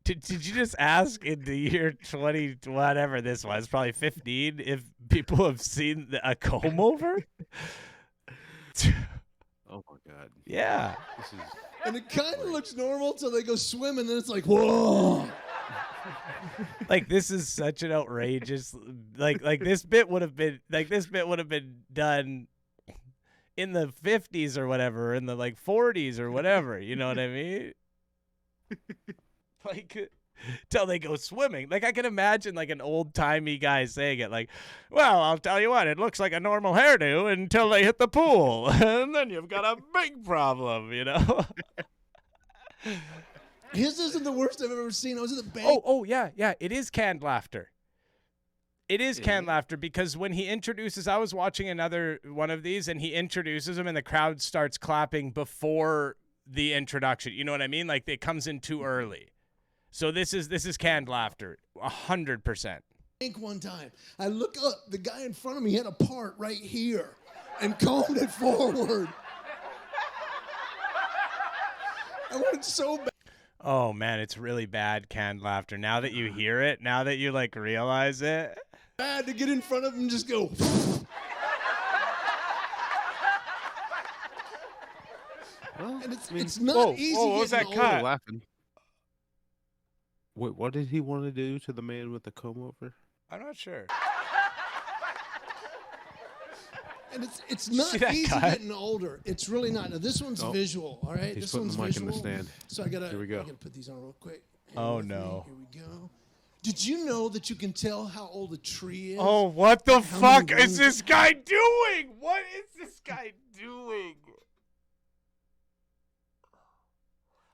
Did you just ask in the year 20 whatever this was, probably 15, if people have seen a comb over? Oh my God. Yeah. And it kind of looks normal until they go swim, and then it's like, whoa. Like, this is such an outrageous, like this bit would have been done in the 50s or whatever, in the 40s or whatever. You know what I mean? Like, till they go swimming. Like I can imagine like an old-timey guy saying it like, well, I'll tell you what, it looks like a normal hairdo until they hit the pool. And then you've got a big problem, you know? His isn't the worst I've ever seen. I was at the bank. Oh, yeah. It is canned laughter. It is canned laughter because when he introduces, I was watching another one of these and he introduces him and the crowd starts clapping before the introduction. You know what I mean? Like it comes in too early. So this is canned laughter, 100%. One time, I look up, the guy in front of me had a part right here and combed it forward. I went so bad. Oh man, it's really bad canned laughter. Now that you hear it, now that you like realize it. Bad to get in front of him and just go. Well, and it's not easy. What was that cut? Laughing. Wait, what did he want to do to the man with the comb over? I'm not sure. And it's not easy getting older. It's really not. Now this one's visual, all right? He's This putting one's the mic visual. in the stand. So I gotta put these on real quick. Oh no. Here we go. Did you know that you can tell how old a tree is? Oh, what the fuck is this guy doing? What is this guy doing?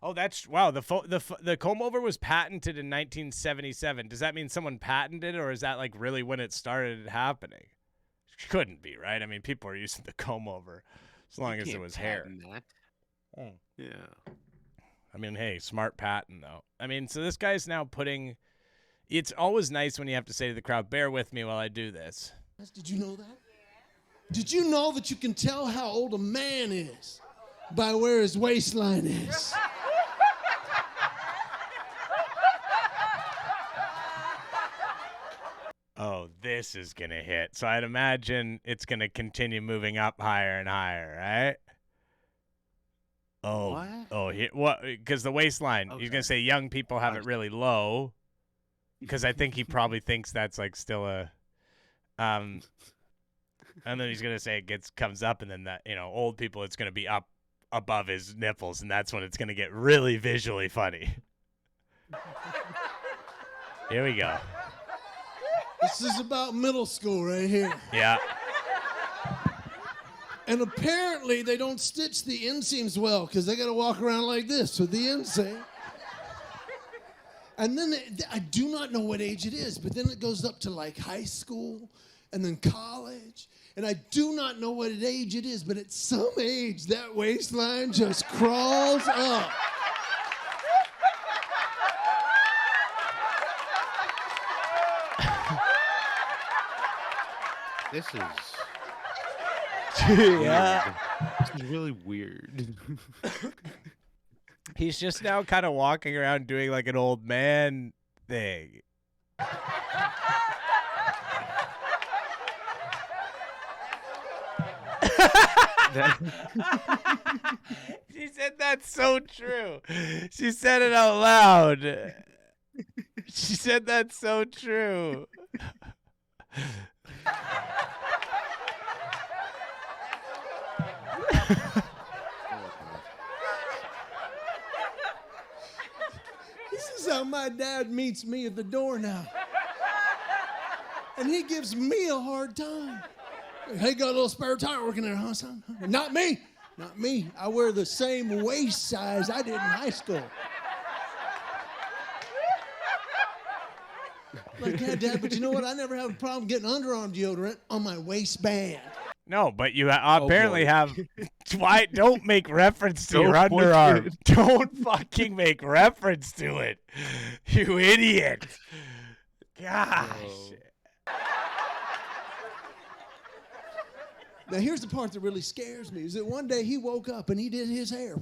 Oh, that's wow. The comb over was patented in 1977. Does that mean someone patented it, or is that like really when it started happening? Couldn't be, right? I mean, people are using the comb over as long as it was hair. That. Yeah. I mean, hey, smart patent though. I mean, so this guy's now putting. It's always nice when you have to say to the crowd, "Bear with me while I do this." Did you know that? Did you know that you can tell how old a man is by where his waistline is? Oh, this is going to hit. So I'd imagine it's going to continue moving up higher and higher, right? Oh, what? Oh, what? Because the waistline, he's going to say young people have it really low. Because I think he probably thinks that's like still a, and then he's going to say it comes up, and then that, old people, it's going to be up above his nipples, and that's when it's going to get really visually funny. Here we go. This is about middle school right here. Yeah. And apparently they don't stitch the inseams well because they got to walk around like this with the inseam. And then I do not know what age it is, but then it goes up to like high school and then college. And I do not know what age it is, but at some age that waistline just crawls up. This is yeah. This is really weird. He's just now kind of walking around doing like an old man thing. She said that's so true. She said it out loud. She said that's so true. This is how my dad meets me at the door now. And he gives me a hard time. Hey, got a little spare tire working there, huh, son? Not me. Not me. I wear the same waist size I did in high school. Like, yeah, Dad, but you know what? I never have a problem getting underarm deodorant on my waistband. No, but you apparently have. Why? Don't make reference to Don't your point underarm. it. Don't fucking make reference to it, you idiot. Gosh. Now, here's the part that really scares me, is that one day he woke up and he did his hair.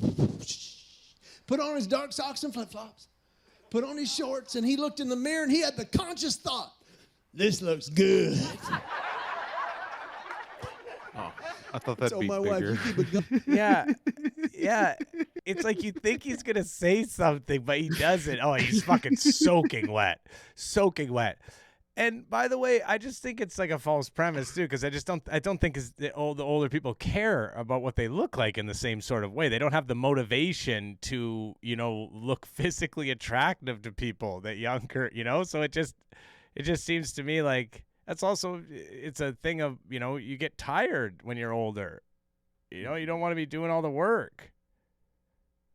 Put on his dark socks and flip-flops. Put on his shorts, and he looked in the mirror, and he had the conscious thought, this looks good. Oh, I thought that'd So be my bigger. wife, you keep it going. Yeah. It's like you think he's going to say something, but he doesn't. Oh, he's fucking soaking wet. Soaking wet. And by the way, I just think it's like a false premise too, because I don't think the older people care about what they look like in the same sort of way. They don't have the motivation to, look physically attractive to people that younger, So it just seems to me like it's a thing of, you get tired when you're older. You don't want to be doing all the work.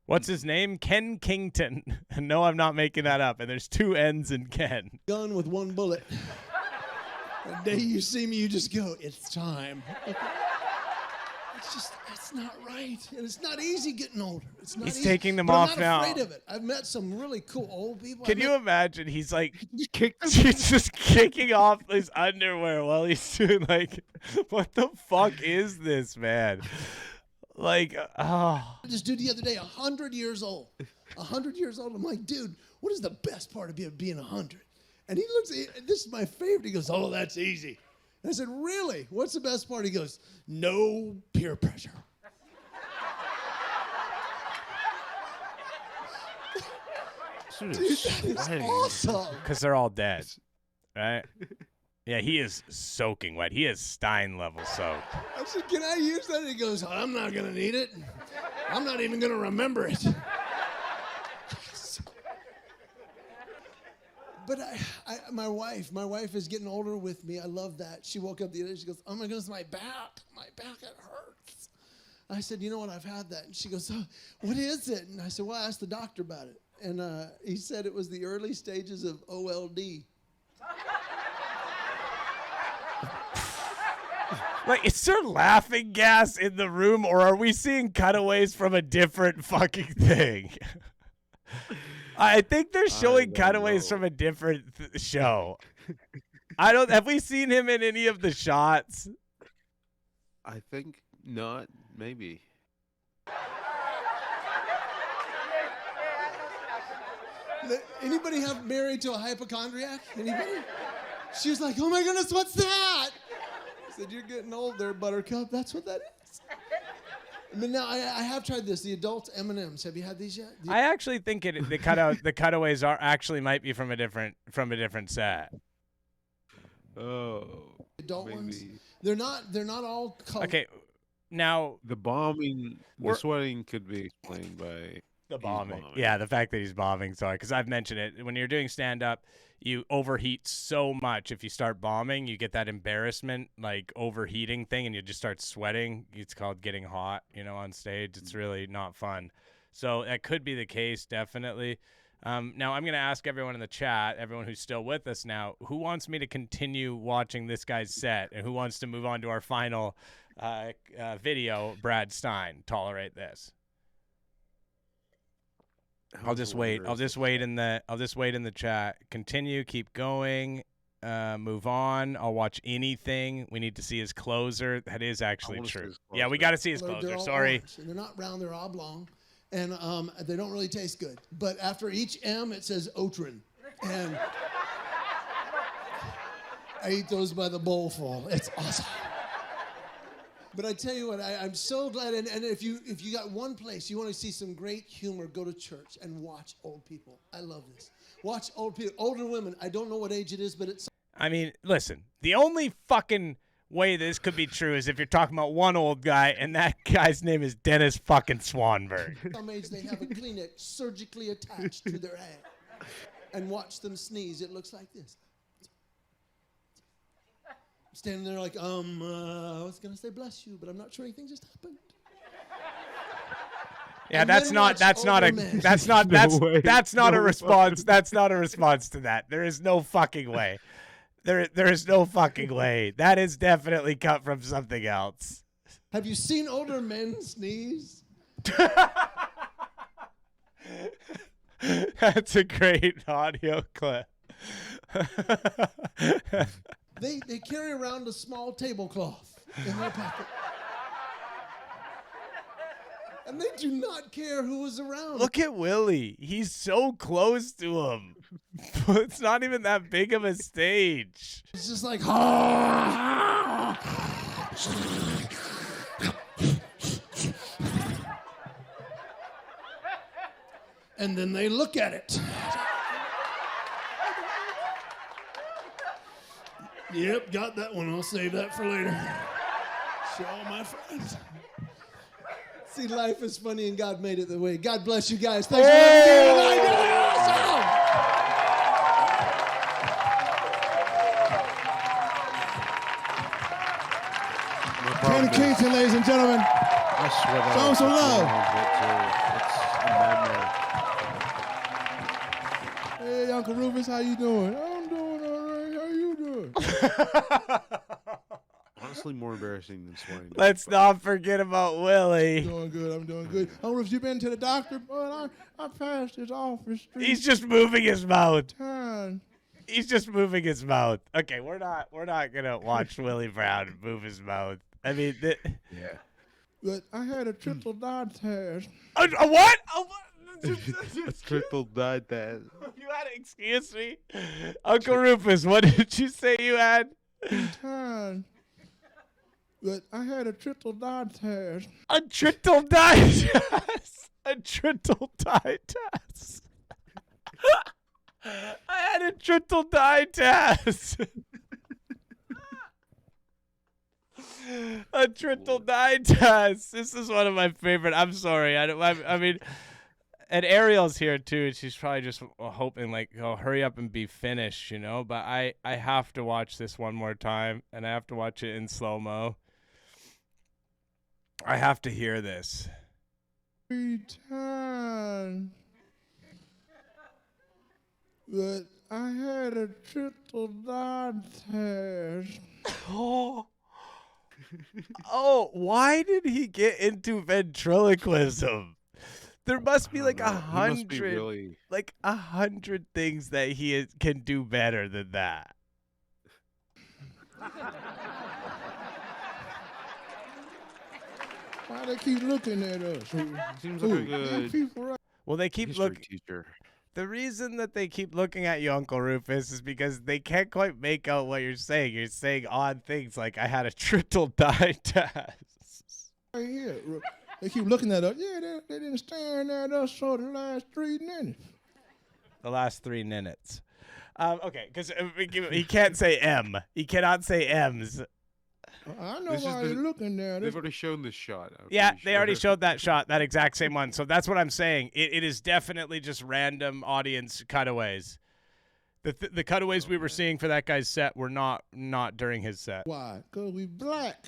What's his name? Ken Kington. No, I'm not making that up. And there's 2 N's in Ken. Gun with 1 bullet. The day you see me, you just go, it's time. It's not right. And it's not easy getting older. It's not He's easy. taking them But off I'm now. not afraid of it. I've met some really cool old people. Can you imagine? He's like, he's just kicking off his underwear while he's doing like, what the fuck is this, man? Like, This dude the other day, 100 years old. 100 years old. I'm like, dude, what is the best part of being 100? And he looks, this is my favorite. He goes, oh, that's easy. And I said, really? What's the best part? He goes, no peer pressure. Dude, that is awesome. Because they're all dead, right? Yeah, he is soaking wet. He is Stein level soaked. I said, can I use that? He goes, I'm not going to need it. I'm not even going to remember it. Yes. But my wife is getting older with me. I love that. She woke up the other day. She goes, oh my goodness, my back, it hurts. I said, you know what? I've had that. And she goes, oh, what is it? And I said, well, I asked the doctor about it. And he said it was the early stages of OLD. Like, is there laughing gas in the room, or are we seeing cutaways from a different fucking thing? I think they're showing cutaways from a different show. Have we seen him in any of the shots? I think not. Maybe. Anybody have married to a hypochondriac? Anybody? She was like, oh my goodness, what's that? I said, you're getting old there, Buttercup. That's what that is. I mean, now I have tried this. The adult M&Ms. Have you had these yet? I actually think the cutaways might be from a different set. Oh. Adult maybe. ones. They're not all colored. Okay, now the sweating could be explained by the bombing. Yeah, the fact that he's bombing. Sorry, because I've mentioned it. When you're doing stand-up, you overheat so much. If you start bombing, you get that embarrassment, like overheating thing, and you just start sweating. It's called getting hot, on stage. It's really not fun. So that could be the case, definitely. Now, I'm going to ask everyone in the chat, everyone who's still with us now, who wants me to continue watching this guy's set, and who wants to move on to our final video, Brad Stein, tolerate this. I'll just wait in the chat. Continue, keep going, move on. I'll watch anything. We need to see his closer. That is actually true. Yeah, we got to see his closer. Sorry. Orange. They're not round, they're oblong. And they don't really taste good. But after each M, it says Otrin. And I eat those by the bowlful. It's awesome. But I tell you what, I'm so glad. And if you got one place you want to see some great humor, go to church and watch old people. I love this. Watch old people, older women. I don't know what age it is, but it's. I mean, listen. The only fucking way this could be true is if you're talking about one old guy, and that guy's name is Dennis fucking Swanberg. Some age they have a Kleenex surgically attached to their hand, and watch them sneeze. It looks like this. Standing there like, I was gonna say bless you, but I'm not sure anything just happened. Yeah, that's not a response. That's not a response to that. There is no fucking way. There is no fucking way. That is definitely cut from something else. Have you seen older men sneeze? That's a great audio clip. They carry around a small tablecloth in their pocket. And they do not care who is around. Look at Willie. He's so close to him. It's not even that big of a stage. It's just like, and then they look at it. Yep, got that one. I'll save that for later. Show all my friends. See, life is funny and God made it the way. God bless you guys. Thanks for having me tonight. Really awesome. Ken Kingston, ladies and gentlemen. I swear that Show was some the love. song of it, too. It's a nightmare. Hey, Uncle Rufus, how you doing? I'm doing all right. How you doing? Honestly, more embarrassing than swearing. Let's not forget about Willie. I'm doing good. Uncle Rufus, you been to the doctor? But I passed his office street. He's just moving his mouth. Time. He's just moving his mouth. Okay, we're not gonna watch Willie Brown move his mouth. I mean, Yeah. But I had a triple dye test. A what? A triple dye test. You had to excuse me, Uncle Rufus. What did you say you had? Time. But I had a triple dye test. A triple dye test. A triple dye test. I had a triple dye test. A triple dye test. This is one of my favorite. I'm sorry. I mean, and Ariel's here too. And she's probably just hoping like, oh, hurry up and be finished, you know. But I have to watch this one more time, and I have to watch it in slow-mo. I have to hear this. Time. But I had a triple dye test. Oh, why did he get into ventriloquism? There must be like 100, really... like 100 things that he can do better than that. Why they keep looking at us? Seems like a good Well, they keep history looking. teacher. The reason that they keep looking at you, Uncle Rufus, is because they can't quite make out what you're saying. You're saying odd things like, I had a triple dye test. Right here. They keep looking at us. Yeah, they didn't staring at us for the last 3 minutes. The last 3 minutes. Okay, because he can't say M. He cannot say M's. I know why they're looking there. They've already shown this shot. Yeah, they already showed that shot, that exact same one. So that's what I'm saying. It is definitely just random audience cutaways. The cutaways we were seeing for that guy's set were not during his set. Why? Because we black.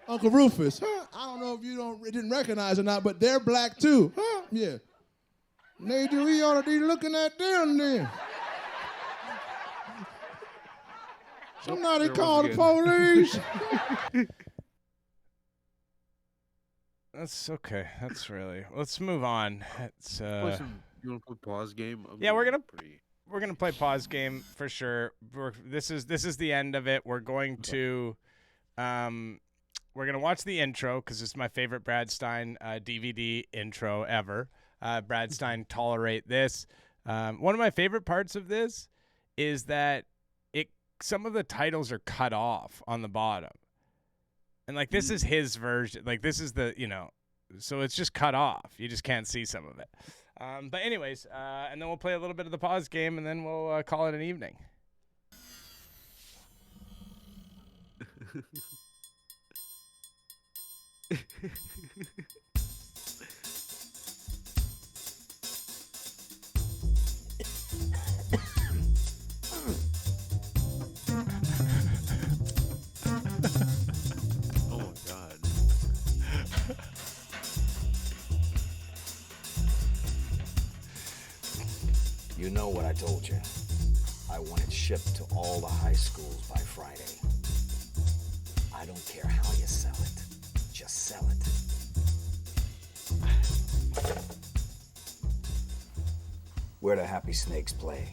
Uncle Rufus, huh? I don't know if you didn't recognize or not, but they're black too, huh? Yeah. Maybe we ought to be looking at them then. Somebody call the police. That's okay. That's really. Let's move on. It's you want to play pause game? Yeah, we're gonna play pause game for sure. This is the end of it. We're going to we're gonna watch the intro because it's my favorite Brad Stein DVD intro ever. Brad Stein, Tolerate This. One of my favorite parts of this is that some of the titles are cut off on the bottom. And like this is his version. Like this is the, so it's just cut off. You just can't see some of it. But anyways, and then we'll play a little bit of the pause game and then we'll call it an evening. Oh my God. You know what I told you. I want it shipped to all the high schools by Friday. I don't care how you sell it. Just sell it. Where do happy snakes play?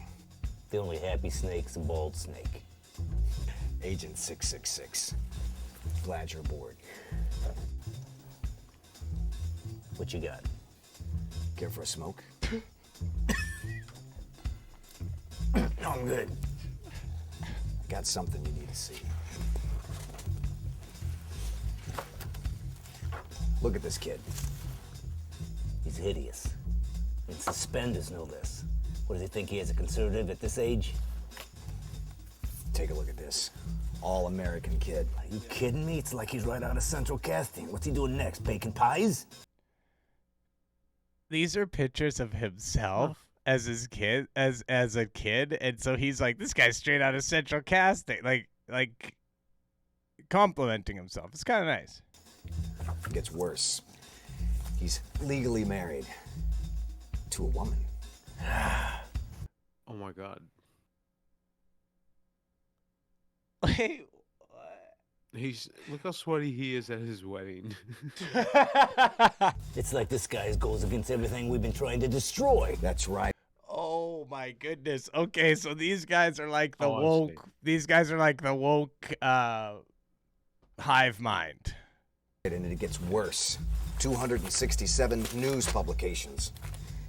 The only happy snake's a bald snake. Agent 666. Glad you're aboard. What you got? Care for a smoke? No, I'm good. I got something you need to see. Look at this kid. He's hideous. And suspenders, no less. What does he think he is, a conservative at this age? Take a look at this. All-American kid. Are you kidding me? It's like he's right out of Central Casting. What's he doing next? Baking pies? These are pictures of himself as his kid, as a kid, and so he's like, this guy's straight out of Central Casting, like complimenting himself. It's kind of nice. It gets worse. He's legally married to a woman. Oh my God. Wait, Look how sweaty he is at his wedding. It's like this guy goes against everything we've been trying to destroy. That's right. Oh my goodness. Okay, so these guys are like the Oh, I woke. see. These guys are like the woke hive mind. And it gets worse. 267 news publications.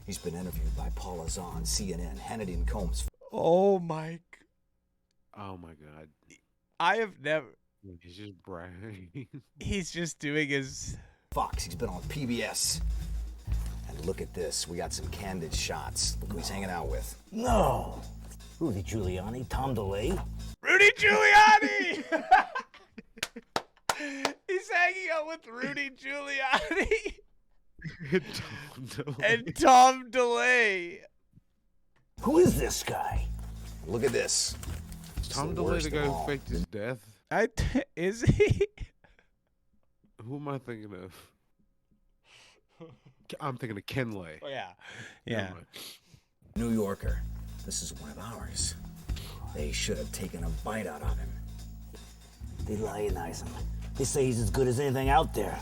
He's been interviewed by Paula Zahn, CNN, Hannity and Combs. Oh my. Oh my God. I have never. He's just bragging. He's just doing his. Fox, he's been on PBS. And look at this. We got some candid shots. Look who he's hanging out with. No. Rudy Giuliani, Tom DeLay. Rudy Giuliani! He's hanging out with Rudy Giuliani and Tom DeLay. Who is this guy? Look at this. Is Tom DeLay the guy who faked his death? Is he? Who am I thinking of? I'm thinking of Ken Lay. Oh, yeah. Yeah. New Yorker. This is one of ours. They should have taken a bite out of him. They lionize him. They say he's as good as anything out there.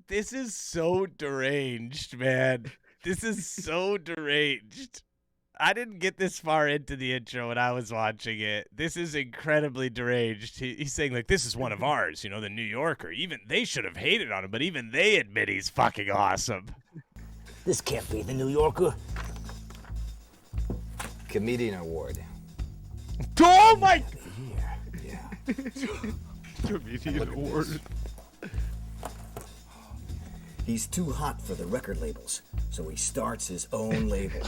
This is so deranged, man. This is so deranged. I didn't get this far into the intro when I was watching it. This is incredibly deranged. He's saying, like, this is one of ours, you know, the New Yorker. Even they should have hated on him, but even they admit he's fucking awesome. This can't be the New Yorker. Comedian Award. Oh my! Yeah. Comedian Award. He's too hot for the record labels, so he starts his own label.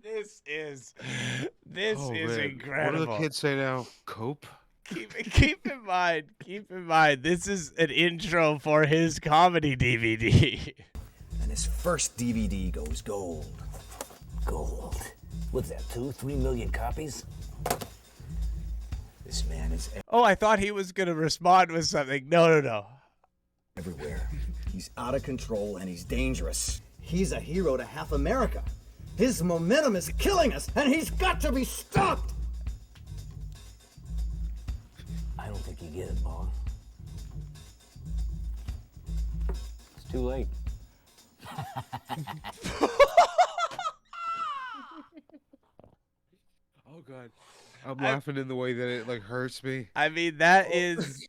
This is Oh, man. incredible. What do the kids say now? Cope? Keep in mind, this is an intro for his comedy DVD. And his first DVD goes gold. Gold. What's that, 2-3 million copies? This man is Oh, I thought he was gonna respond with something. No. everywhere. He's out of control and he's dangerous. He's a hero to half America. His momentum is killing us, and he's got to be stopped. I don't think you get it, Bob. It's too late. Oh God, I'm laughing in the way that it like hurts me. I mean, that is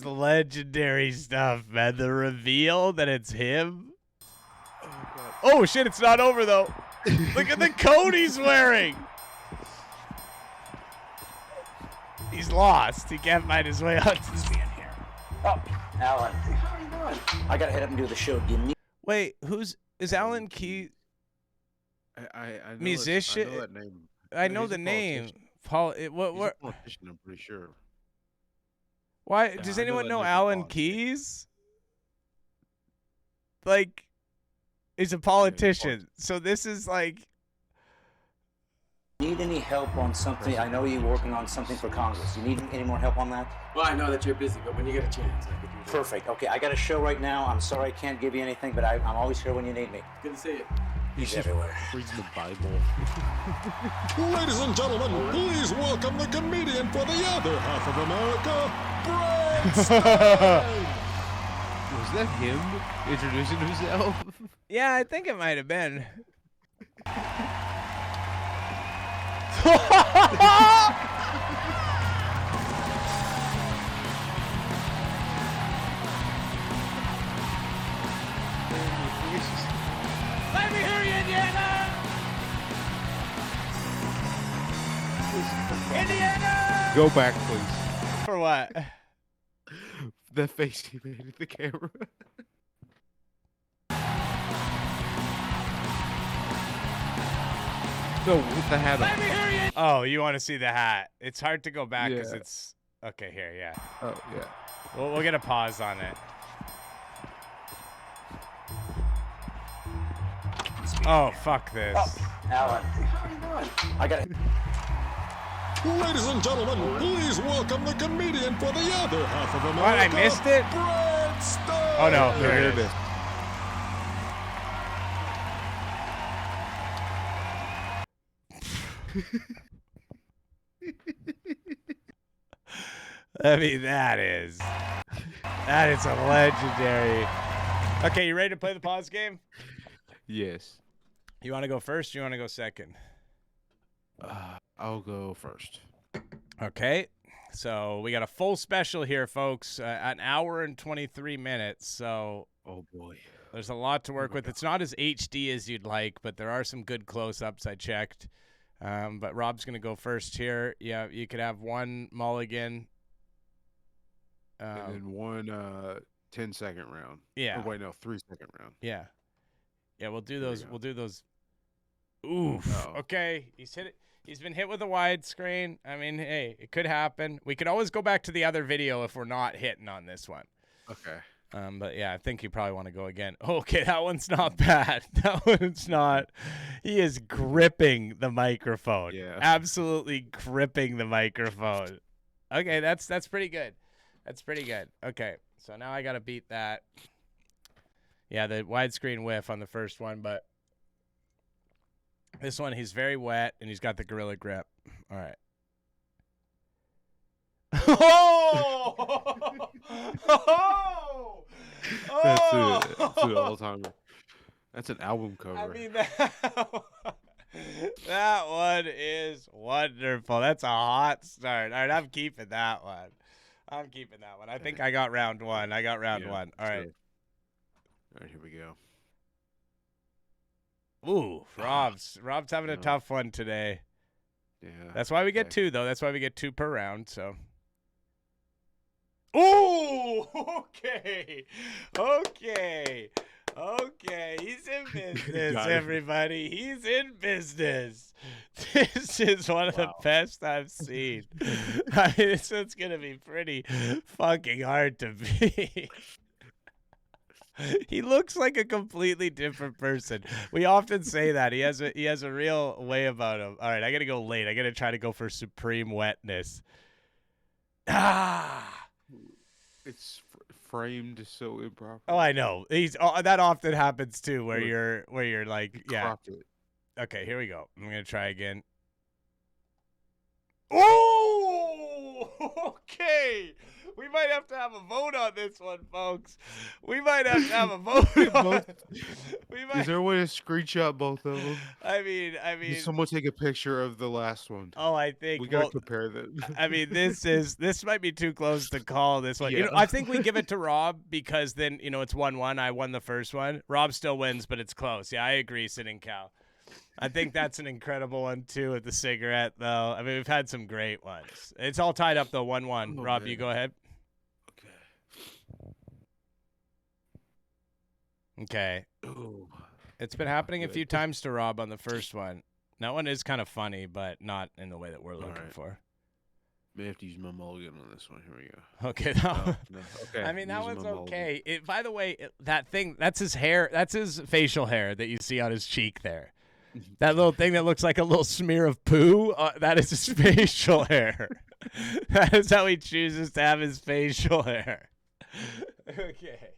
legendary stuff, man. The reveal that it's him. Oh shit, it's not over though. Look at the coat he's wearing. He's lost. He can't find his way out to stand here. Oh, Alan. How are you doing? I gotta head up and do the show. Do you need? Wait, is Alan Key? I know musician. I know that name. I know He's the a name. politician. What? He's a politician, I'm pretty sure. Why? Yeah, Does I know anyone that know name from Alan politics. Keys? Like, he's a politician. So this is like. Need any help on something? I know you're working on something for Congress. You need any more help on that? Well, I know that you're busy, but when you get a chance, I could do that. Perfect. Okay, I got a show right now. I'm sorry I can't give you anything, but I'm always here when you need me. Good to see you. He's everywhere. Reads the Bible. Ladies and gentlemen, please welcome the comedian for the other half of America, Brad Stein. Was that him introducing himself? Yeah, I think it might have been. Let me hear you, Indiana! Indiana! Go back, please. For what? The face he made at the camera. No, with the hat on. Oh, you want to see the hat? It's hard to go back because Yeah. it's okay here. Yeah. Oh, yeah. We'll get a pause on it. Oh, fuck this. Alan, how are you doing? I got it. Ladies and gentlemen, please welcome the comedian for the other half of America. What, I missed it? Brad Stone. Oh, no. There it is. I mean, that is a legendary. Okay, you ready to play the pause game? Yes. You want to go first or you want to go second? I'll go first. Okay. So we got a full special here, folks. An hour and 23 minutes. So oh boy, there's a lot to work with. It's not as HD as you'd like, but there are some good close-ups I checked. But Rob's going to go first here. Yeah, you could have one mulligan. And then one 10-second round. Yeah. Or wait, no, 3-second round. Yeah. Yeah, we'll do those. We'll do those. Oof. Oh. Okay. He's hit it. He's been hit with a widescreen. I mean, hey, it could happen. We could always go back to the other video if we're not hitting on this one. Okay. But yeah, I think you probably want to go again. Okay, that one's not bad. That one's not. He is gripping the microphone. Yeah. Absolutely gripping the microphone. Okay, that's pretty good. That's pretty good. Okay, so now I got to beat that. Yeah, the widescreen whiff on the first one, but this one he's very wet and he's got the gorilla grip. All right. Oh! Oh! That's an all-timer. That's an album cover. I mean, that one is wonderful. That's a hot start. All right, I'm keeping that one. I think I got round one. All right. Sure. All right, here we go. Ooh, Rob's having a tough one today. Yeah. That's why we get two, though. That's why we get two per round, so. Ooh, okay. He's in business, everybody. He's in business. This is one of the best I've seen. I mean, this one's going to be pretty fucking hard to beat. He looks like a completely different person. We often say that. He has a real way about him. All right, I got to go late. I got to try to go for supreme wetness. It's framed so improper. Oh, I know. That often happens too, where you're like, yeah. Cropped it. Okay, here we go. I'm gonna try again. Oh, okay. We might have to have a vote on this one, folks. We might have to have a vote on it. Is there a way to screenshot both of them? I mean. Did someone take a picture of the last one? Oh, I think we gotta compare them. I mean, this might be too close to call this one. Yeah. You know, I think we give it to Rob because then it's 1-1. I won the first one. Rob still wins, but it's close. Yeah, I agree, Sitting Cow. I think that's an incredible one too with the cigarette, though. I mean, we've had some great ones. It's all tied up though, 1-1. Rob, man. you go ahead. Okay. Ooh. It's been happening a few times to Rob on the first one. That one is kind of funny, but not in the way that we're looking for. May have to use my mulligan on this one. Here we go. Okay. Okay. I mean, that using one's my mulligan. okay. By the way, that thing, that's his hair. That's his facial hair that you see on his cheek there. That little thing that looks like a little smear of poo, that is his facial hair. That is how he chooses to have his facial hair. Okay.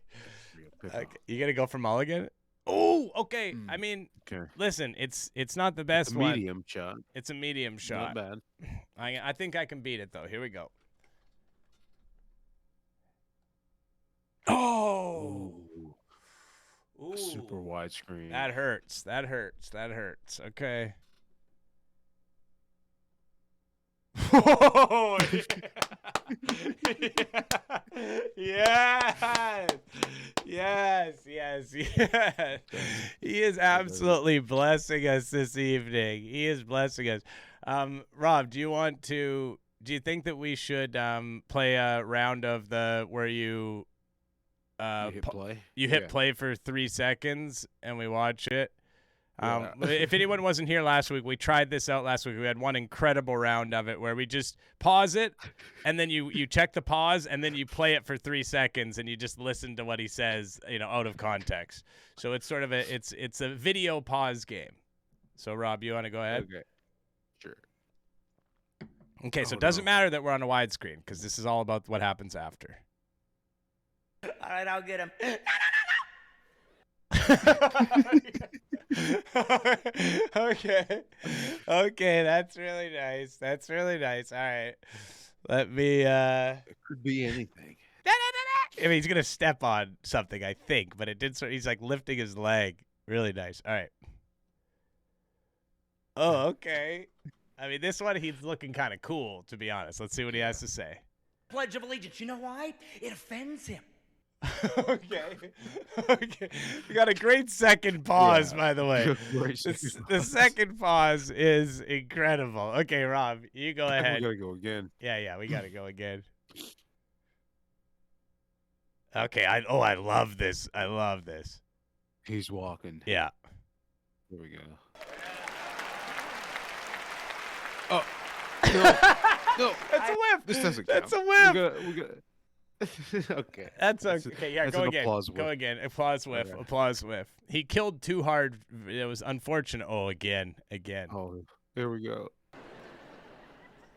You got to go for mulligan? Oh, okay. I mean, listen, it's not the best It's a one. medium shot. It's a medium shot. Not bad. I think I can beat it, though. Here we go. Oh! Ooh. Super widescreen. That hurts. Okay. Whoa! Yes. He is absolutely blessing us this evening. He is blessing us. Rob, do you think that we should play a round of where you hit play? You hit play for 3 seconds and we watch it? If anyone wasn't here last week, we tried this out last week. We had one incredible round of it where we just pause it, and then you check the pause, and then you play it for 3 seconds, and you just listen to what he says, out of context. So it's sort of it's a video pause game. So Rob, you want to go ahead? Okay. Sure. Okay, so it doesn't matter that we're on a widescreen because this is all about what happens after. All right, I'll get him. Okay, that's really nice. That's really nice. All right, let me. It could be anything. I mean, he's gonna step on something, I think, but it did. He's like lifting his leg. Really nice. All right. Oh, okay. I mean, this one he's looking kind of cool, to be honest. Let's see what he has to say. Pledge of Allegiance. You know why? It offends him. Okay. We got a great second pause, by the way. The second pause is incredible. Okay, Rob, you go ahead. We gotta go again. Yeah, we gotta go again. Okay, I love this. I love this. He's walking. Yeah. Here we go. Oh. No. That's a whiff. This doesn't count. That's a whiff. We got okay. That's okay. Yeah, that's go an again. Applause Go whiff. again. Applause whiff. Okay. Applause whiff. He killed too hard. It was unfortunate. Oh, again. Oh, here we go.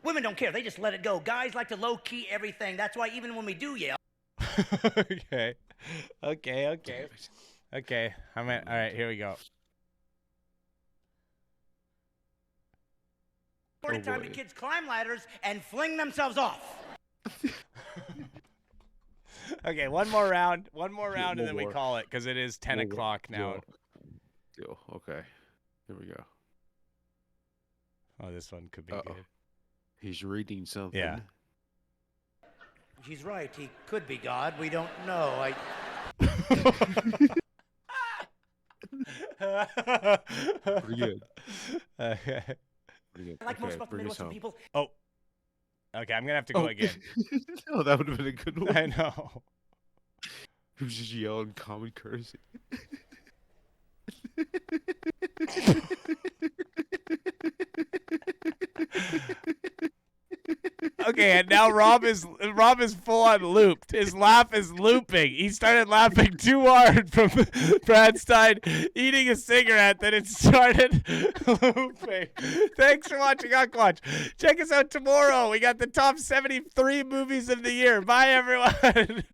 Women don't care. They just let it go. Guys like to low-key everything. That's why even when we do yell. Okay. All right, here we go. Morning time the kids climb ladders and fling themselves off. Okay, one more round, and then we call it because it is 10 o'clock now. Deal. Okay. Here we go. Oh, this one could be good. He's reading something. Yeah. She's right. He could be God. We don't know. Pretty good. Okay. Pretty good. Like most of the bring us Midwestern home. people. Oh. Okay, I'm gonna have to go again. No, that would have been a good one. I know. He was just yelling common courtesy. Okay, and now Rob is full on looped. His laugh is looping. He started laughing too hard from Brad Stein eating a cigarette that it started looping. Thanks for watching Hucccckkkwatch. Check us out tomorrow. We got the top 73 movies of the year. Bye, everyone.